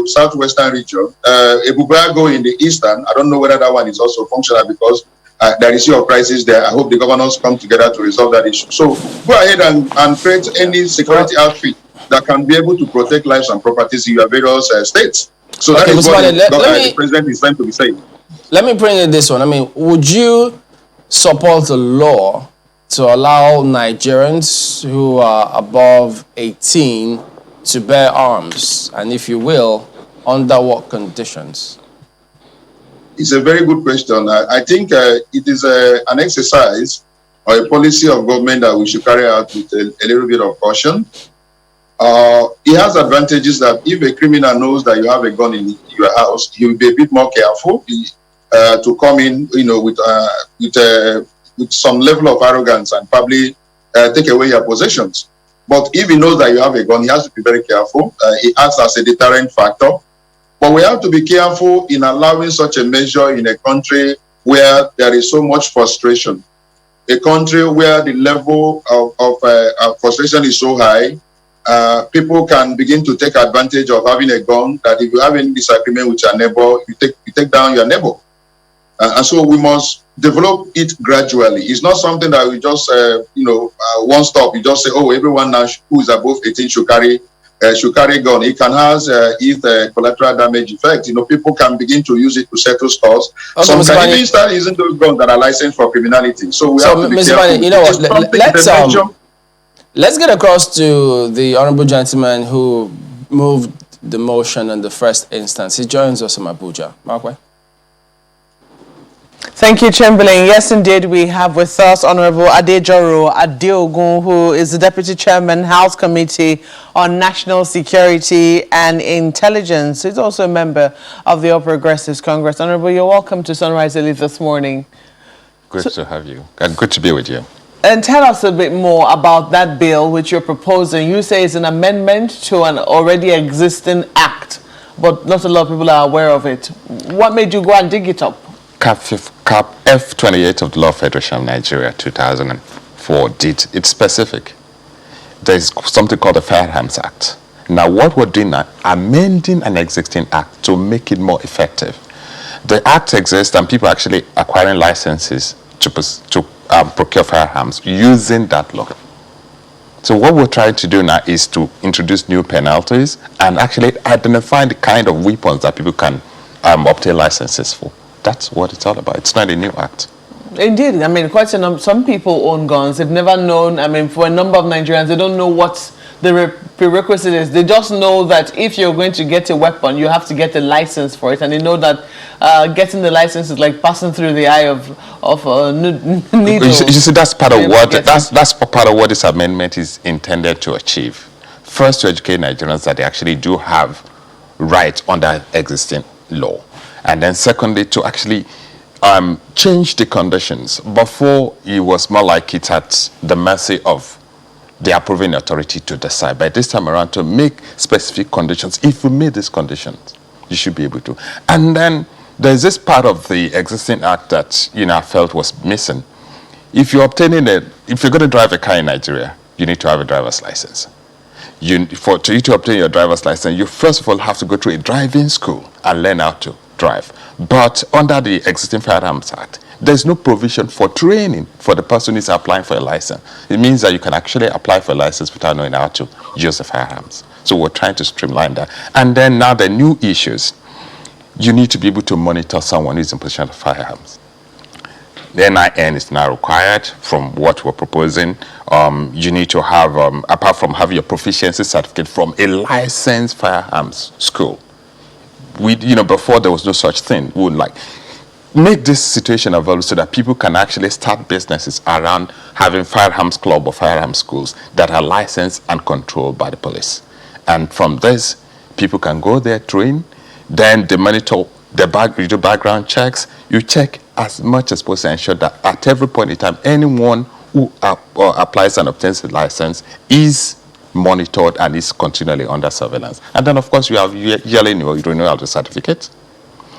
southwestern region. Ebubrago in the eastern. I don't know whether that one is also functional because there is issue of crisis there. I hope the governors come together to resolve that issue. So go ahead and create any security outfit that can be able to protect lives and properties in your various states. So that is what the president is trying to be saying. Let me bring in this one. I mean, would you support a law to allow Nigerians who are above 18 to bear arms? And if you will, under what conditions? It's a very good question. I think it is an exercise or a policy of government that we should carry out with a little bit of caution. It has advantages that if a criminal knows that you have a gun in your house, he will be a bit more careful to come in, with some level of arrogance and probably take away your possessions. But if he knows that you have a gun, he has to be very careful. It acts as a deterrent factor. But we have to be careful in allowing such a measure in a country where there is so much frustration, a country where the level of frustration is so high. People can begin to take advantage of having a gun, that if you have any disagreement with your neighbor, you take down your neighbor. And so we must develop it gradually. It's not something that we just, one stop. You just say, oh, everyone now who is above 18 should carry a gun. It can have collateral damage effect. People can begin to use it to settle scores. Okay, some can even start using those guns that are licensed for criminality. So we have to be careful. Mr. You know what? Let's get across to the honorable gentleman who moved the motion in the first instance. He joins us in Abuja. Markway. Thank you, Chamberlain. Yes, indeed, we have with us Honorable Adejoro Adeogun, who is the Deputy Chairman, House Committee on National Security and Intelligence. He's also a member of the All Progressives Congress. Honorable, you're welcome to Sunrise Elite this morning. Good to have you. And good to be with you. And tell us a bit more about that bill which you're proposing. You say it's an amendment to an already existing act, but not a lot of people are aware of it. What made you go and dig it up? Cap F28 of the Law of Federation of Nigeria 2004 did. It's specific. There's something called the Firearms Act. Now what we're doing now, amending an existing act to make it more effective. The act exists and people are actually acquiring licenses to procure firearms using that law. So what we're trying to do now is to introduce new penalties and actually identify the kind of weapons that people can obtain licenses for. That's what it's all about. It's not a new act. Indeed. I mean, quite some people own guns. They've never known, I mean, for a number of Nigerians, they don't know what the prerequisite is. They just know that if you're going to get a weapon, you have to get a license for it. And they know that getting the license is like passing through the eye of a needle. You see, that's part of what that's part of what this amendment is intended to achieve. First, to educate Nigerians that they actually do have rights under existing law. And then secondly, to actually change the conditions. Before, it was more like it's at the mercy of the approving authority to decide. But this time around, to make specific conditions, if you meet these conditions, you should be able to. And then there's this part of the existing act that I felt was missing. If you're if you're going to drive a car in Nigeria, you need to have a driver's license. For you to obtain your driver's license, you first of all have to go through a driving school and learn how to drive. But under the existing Firearms Act, there's no provision for training for the person who's applying for a license. It means that you can actually apply for a license without knowing how to use the firearms. So we're trying to streamline that. And then now the new issues. you need to be able to monitor someone who's in possession of firearms. The NIN is now required from what we're proposing. You need to have, apart from having your proficiency certificate from a licensed firearms school. Before there was no such thing. We would make this situation available so that people can actually start businesses around having firearms club or firearms schools that are licensed and controlled by the police. And from this, people can go there, train, then they monitor you do background checks, you check as much as possible, ensure that at every point in time, anyone who applies and obtains a license is monitored and is continually under surveillance. And then, of course, you have yearly renewal of the certificate,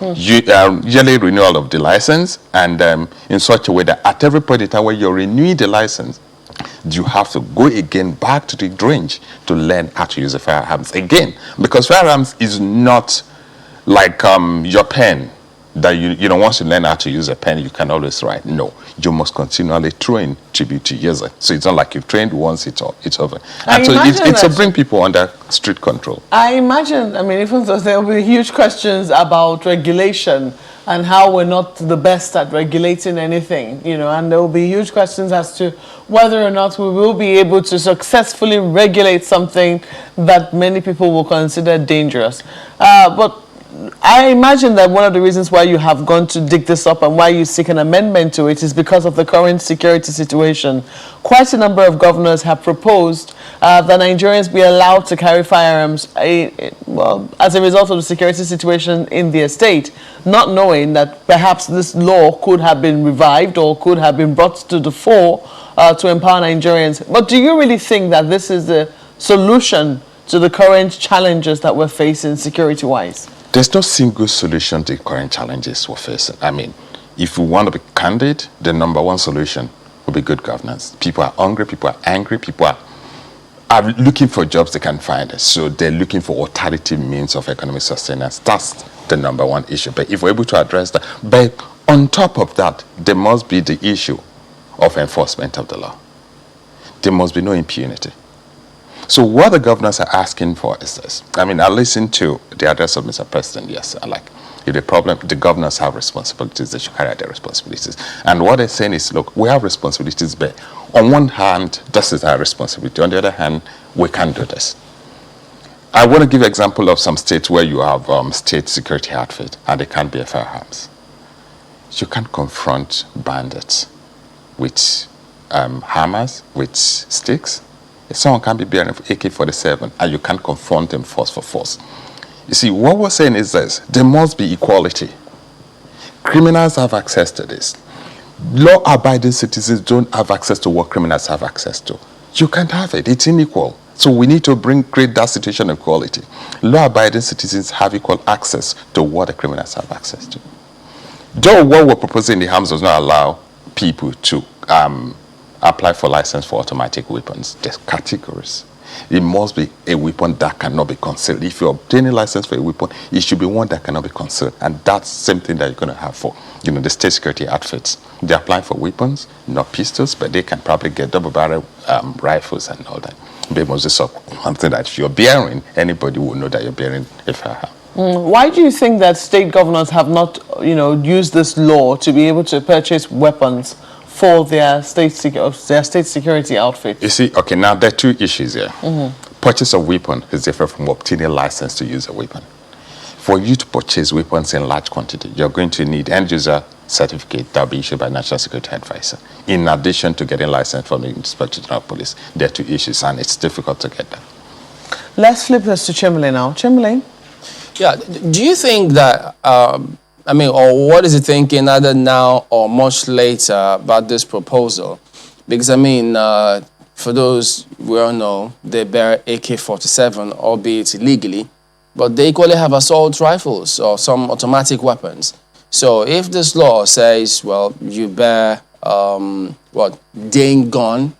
yearly renewal of the license, and in such a way that at every point in time when you're renewing the license, you have to go again back to the range to learn how to use the firearms again. Because firearms is not like your pen, that once you learn how to use a pen, you can always write. No, you must continually train to use it. So it's not like you've trained once, it's over. And so it's to bring people under strict control. I imagine, even though there will be huge questions about regulation and how we're not the best at regulating anything, and there will be huge questions as to whether or not we will be able to successfully regulate something that many people will consider dangerous. But I imagine that one of the reasons why you have gone to dig this up and why you seek an amendment to it is because of the current security situation. Quite a number of governors have proposed that Nigerians be allowed to carry firearms as a result of the security situation in their state, not knowing that perhaps this law could have been revived or could have been brought to the fore to empower Nigerians. But do you really think that this is the solution to the current challenges that we're facing security-wise? There's no single solution to the current challenges we're facing. If we want to be candid, the number one solution will be good governance. People are hungry, people are angry, people are looking for jobs they can find. So they're looking for alternative means of economic sustenance. That's the number one issue. But if we're able to address that, but on top of that, there must be the issue of enforcement of the law. There must be no impunity. So what the governors are asking for is this. I listened to the address of Mr. President, yes. If the governors have responsibilities, they should carry out their responsibilities. And what they're saying is, look, we have responsibilities, but on one hand, this is our responsibility. On the other hand, we can't do this. I want to give an example of some states where you have state security outfit and they can't bear firearms. You can't confront bandits with hammers, with sticks. Someone can be bearing AK-47 and you can't confront them force for force. You see, what we're saying is this: there must be equality. Criminals have access to this. Law-abiding citizens don't have access to what criminals have access to. You can't have it. It's unequal. So we need to create that situation of equality. Law-abiding citizens have equal access to what the criminals have access to. Though what we're proposing in the Arms does not allow people to apply for license for automatic weapons. There's categories. It must be a weapon that cannot be concealed. If you obtain a license for a weapon, it should be one that cannot be concealed. And that's something that you're going to have for, the state security outfits. They're applying for weapons, not pistols, but they can probably get double-barrel rifles and all that. They must be something that if you're bearing, anybody will know that you're bearing a firearm. Why do you think that state governors have not, used this law to be able to purchase weapons for their state security outfit? You see, okay, now there are two issues here. Purchase of weapon is different from obtaining a license to use a weapon. For you to purchase weapons in large quantity, you're going to need end-user certificate that will be issued by National Security Advisor. In addition to getting license from the Inspector General of Police, there are two issues, and it's difficult to get that. Let's flip this to Chimley now. Chimley? Yeah, do you think that, or what is he thinking either now or much later about this proposal? Because, for those we all know, they bear AK-47, albeit illegally, but they equally have assault rifles or some automatic weapons. So if this law says, well, you bear, Dane gun,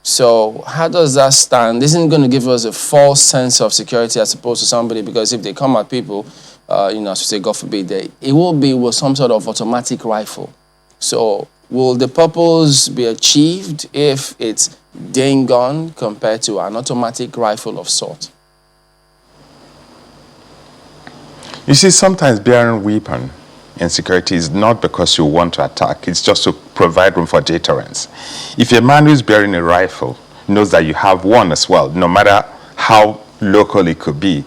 so how does that stand? This isn't going to give us a false sense of security as opposed to somebody, because if they come at people, as you say, God forbid, it will be with some sort of automatic rifle. So will the purpose be achieved if it's Dane gun compared to an automatic rifle of sort? You see, sometimes bearing weapon insecurity is not because you want to attack, it's just to provide room for deterrence. If a man who is bearing a rifle knows that you have one as well, no matter how local it could be,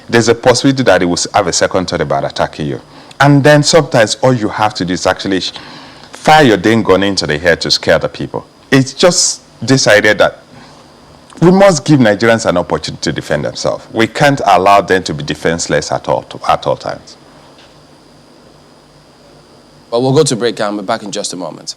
there's a possibility that he will have a second thought about attacking you. And then sometimes all you have to do is actually fire your dang gun into the head to scare the people. It's just this idea that we must give Nigerians an opportunity to defend themselves. We can't allow them to be defenseless at all times. But we'll go to break and we're back in just a moment.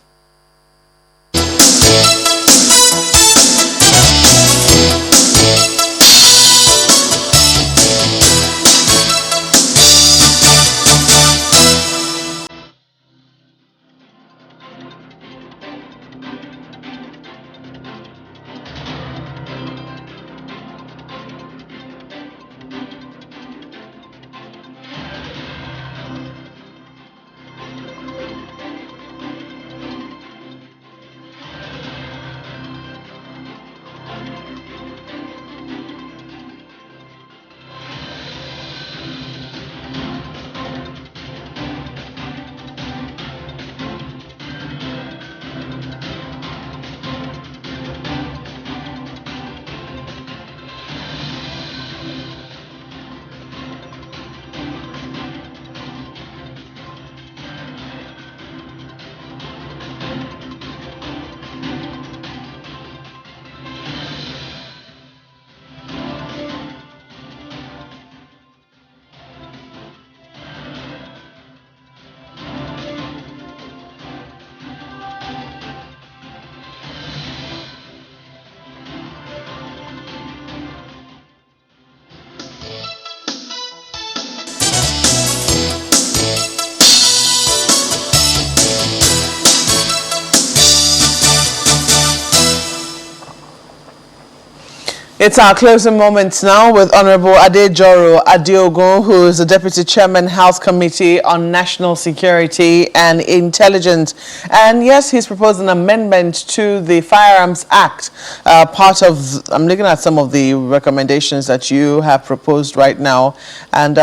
It's our closing moments now with Honorable Adejoro Adeogun, who is the Deputy Chairman, House Committee on National Security and Intelligence. And yes, he's proposed an amendment to the Firearms Act. Part of, I'm looking at some of the recommendations that you have proposed right now. And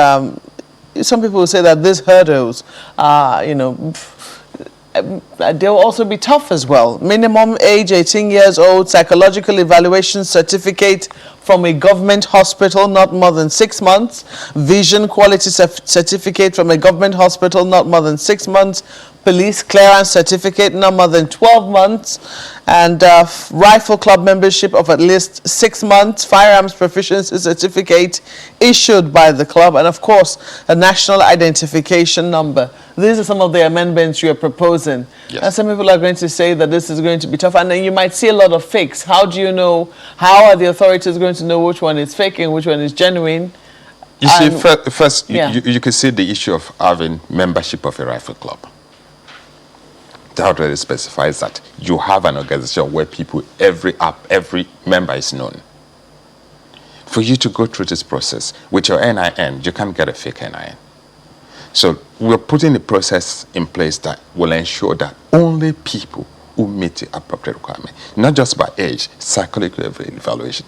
some people will say that these hurdles are, they'll also be tough as well. Minimum age 18 years old, psychological evaluation certificate from a government hospital, not more than 6 months. Vision quality certificate from a government hospital, not more than 6 months. Police clearance certificate, not more than 12 months. And rifle club membership of at least 6 months. Firearms proficiency certificate issued by the club. And of course, a national identification number. These are some of the amendments you are proposing. Yes. And some people are going to say that this is going to be tough. And then you might see a lot of fakes. How do you know? How are the authorities going to know which one is fake and which one is genuine? You see, first, you can see the issue of having membership of a rifle club. That already specifies that you have an organization where people, every member is known. For you to go through this process with your NIN, you can't get a fake NIN. So we're putting a process in place that will ensure that only people who meet the appropriate requirement, not just by age, psychological evaluation,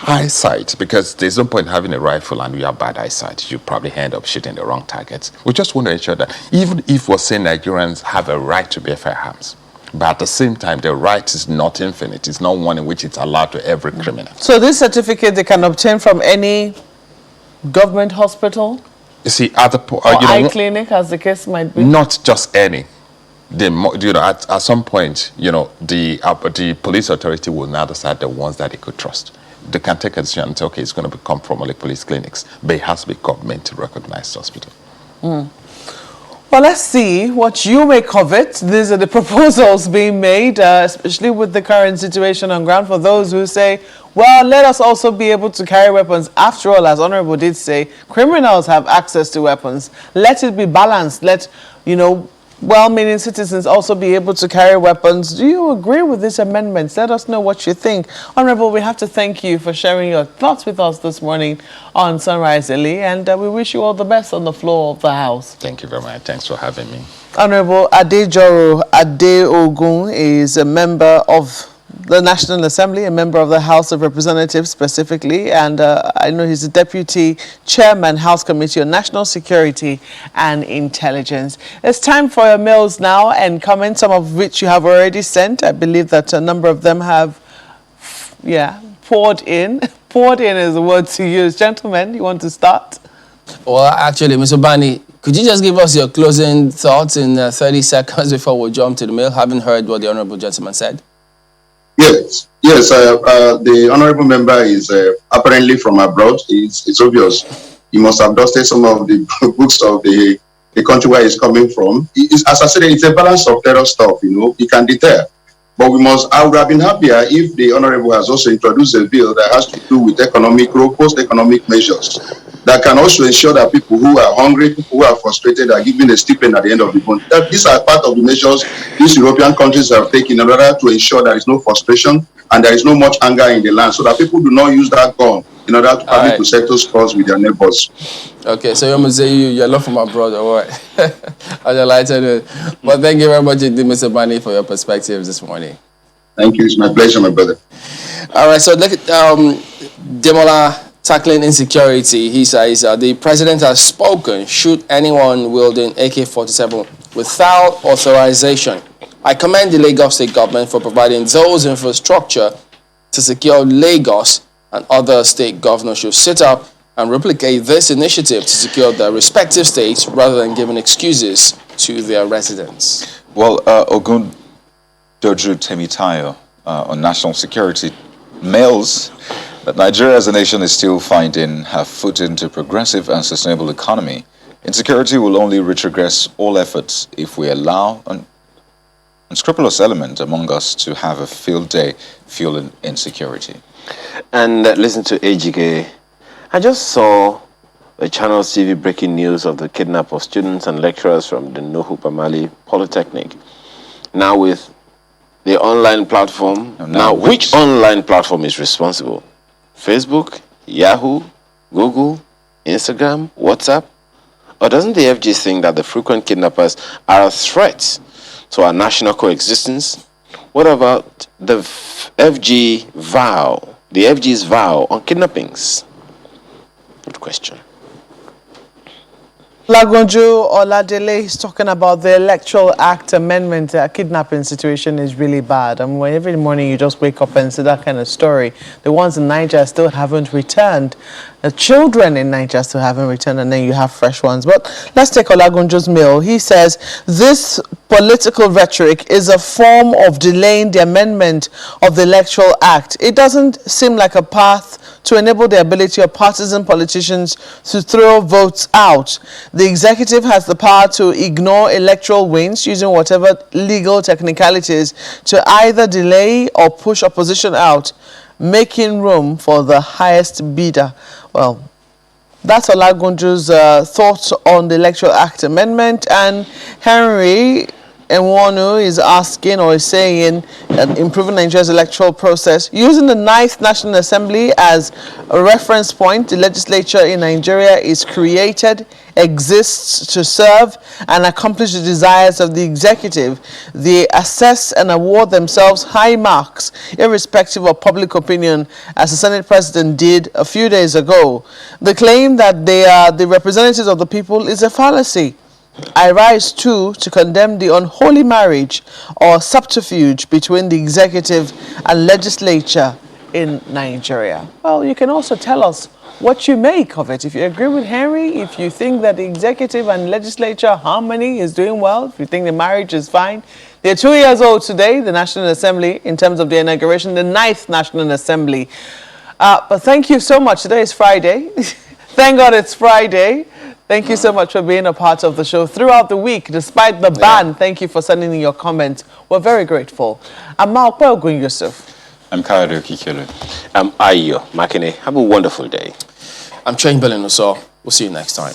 eyesight, because there's no point in having a rifle and you have bad eyesight. You probably end up shooting the wrong targets. We just want to ensure that even if we're saying Nigerians have a right to bear firearms, but at the same time, the right is not infinite. It's not one in which it's allowed to every criminal. So this certificate they can obtain from any government hospital? You see, at the eye clinic, as the case might be? Not just any. At some point, the police authority will now decide the ones that they could trust. They can take a decision and say, okay, it's going to come from only police clinics, but it has to be government-recognized hospital. Well, let's see what you make of it. These are the proposals being made, especially with the current situation on ground, for those who say, well, let us also be able to carry weapons. After all, as Honorable did say, criminals have access to weapons. Let it be balanced. Let, well-meaning citizens also be able to carry weapons. Do you agree with these amendments? Let us know what you think. Honorable, we have to thank you for sharing your thoughts with us this morning on Sunrise Early, and we wish you all the best on the floor of the House. Thank you very much. Thanks for having me. Honorable Adejoro Adeogun is a member of the National Assembly, a member of the House of Representatives specifically, and I know he's the Deputy Chairman, House Committee on National Security and Intelligence. It's time for your mails now and comments, some of which you have already sent. I believe that a number of them have, poured in. Poured in is the word to use. Gentlemen, you want to start? Well, actually, Mr. Bani, could you just give us your closing thoughts in 30 seconds before we jump to the mail, having heard what the Honourable Gentleman said? Yes. The Honourable Member is apparently from abroad. It's obvious. He must have dusted some of the books of the country where he's coming from. As I said, it's a balance of terror stuff, He can deter. But I would have been happier if the Honourable has also introduced a bill that has to do with robust economic measures that can also ensure that people who are hungry, people who are frustrated, are given a stipend at the end of the month. These are part of the measures these European countries have taken in order to ensure there is no frustration and there is no much anger in the land, so that people do not use that gun in order to probably to settle scores with their neighbors. Okay, so you must say you're not from abroad, or what? On the lighter note. But thank you very much, Mr. Bani, for your perspectives this morning. Thank you. It's my pleasure, my brother. All right, so look at Demola tackling insecurity. He says the president has spoken. Shoot anyone wielding AK-47 without authorization. I commend the Lagos State government for providing those infrastructure to secure Lagos, and other state governors should sit up and replicate this initiative to secure their respective states rather than giving excuses to their residents. Well, Ogun Doju Temitayo on national security mails that Nigeria as a nation is still finding her foot into progressive and sustainable economy. Insecurity will only retrogress all efforts if we allow an unscrupulous element among us to have a field day fueling insecurity. And listen to AGK. I just saw a Channel TV breaking news of the kidnap of students and lecturers from the Nuhu Bamali Polytechnic. Now with the online platform. Now which online platform is responsible? Facebook, Yahoo, Google, Instagram, WhatsApp? Or doesn't the FG think that the frequent kidnappers are a threat to our national coexistence? What about the FG's vow on kidnappings? Good question. Lagunju Oladele is talking about the Electoral Act amendment. Kidnapping situation is really bad. I mean, every morning you just wake up and see that kind of story. The ones in Niger still haven't returned. The children in Niger still haven't returned, and then you have fresh ones. But let's take Olagunju's mail. He says, this political rhetoric is a form of delaying the amendment of the Electoral Act. It doesn't seem like a path to enable the ability of partisan politicians to throw votes out. The executive has the power to ignore electoral wins using whatever legal technicalities to either delay or push opposition out, making room for the highest bidder. Well, that's Olagunju's thoughts on the Electoral Act amendment. And Henry Nwonu is asking or is saying improving Nigeria's electoral process. Using the 9th National Assembly as a reference point, the legislature in Nigeria is created, exists to serve and accomplish the desires of the executive. They assess and award themselves high marks, irrespective of public opinion, as the Senate President did a few days ago. The claim that they are the representatives of the people is a fallacy. I rise too to condemn the unholy marriage or subterfuge between the executive and legislature in Nigeria. Well, you can also tell us what you make of it. If you agree with Henry, if you think that the executive and legislature harmony is doing well, if you think the marriage is fine. They're 2 years old today, the National Assembly, in terms of the inauguration, the 9th National Assembly. But thank you so much. Today is Friday. Thank God it's Friday. Thank you so much for being a part of the show throughout the week, despite the ban. Thank you for sending in your comments. We're very grateful. I'm Malpa Ogun Yusuf. I'm Kayode Okikele. I'm Ayo Makine. Have a wonderful day. I'm Chain Bellin. So we'll see you next time.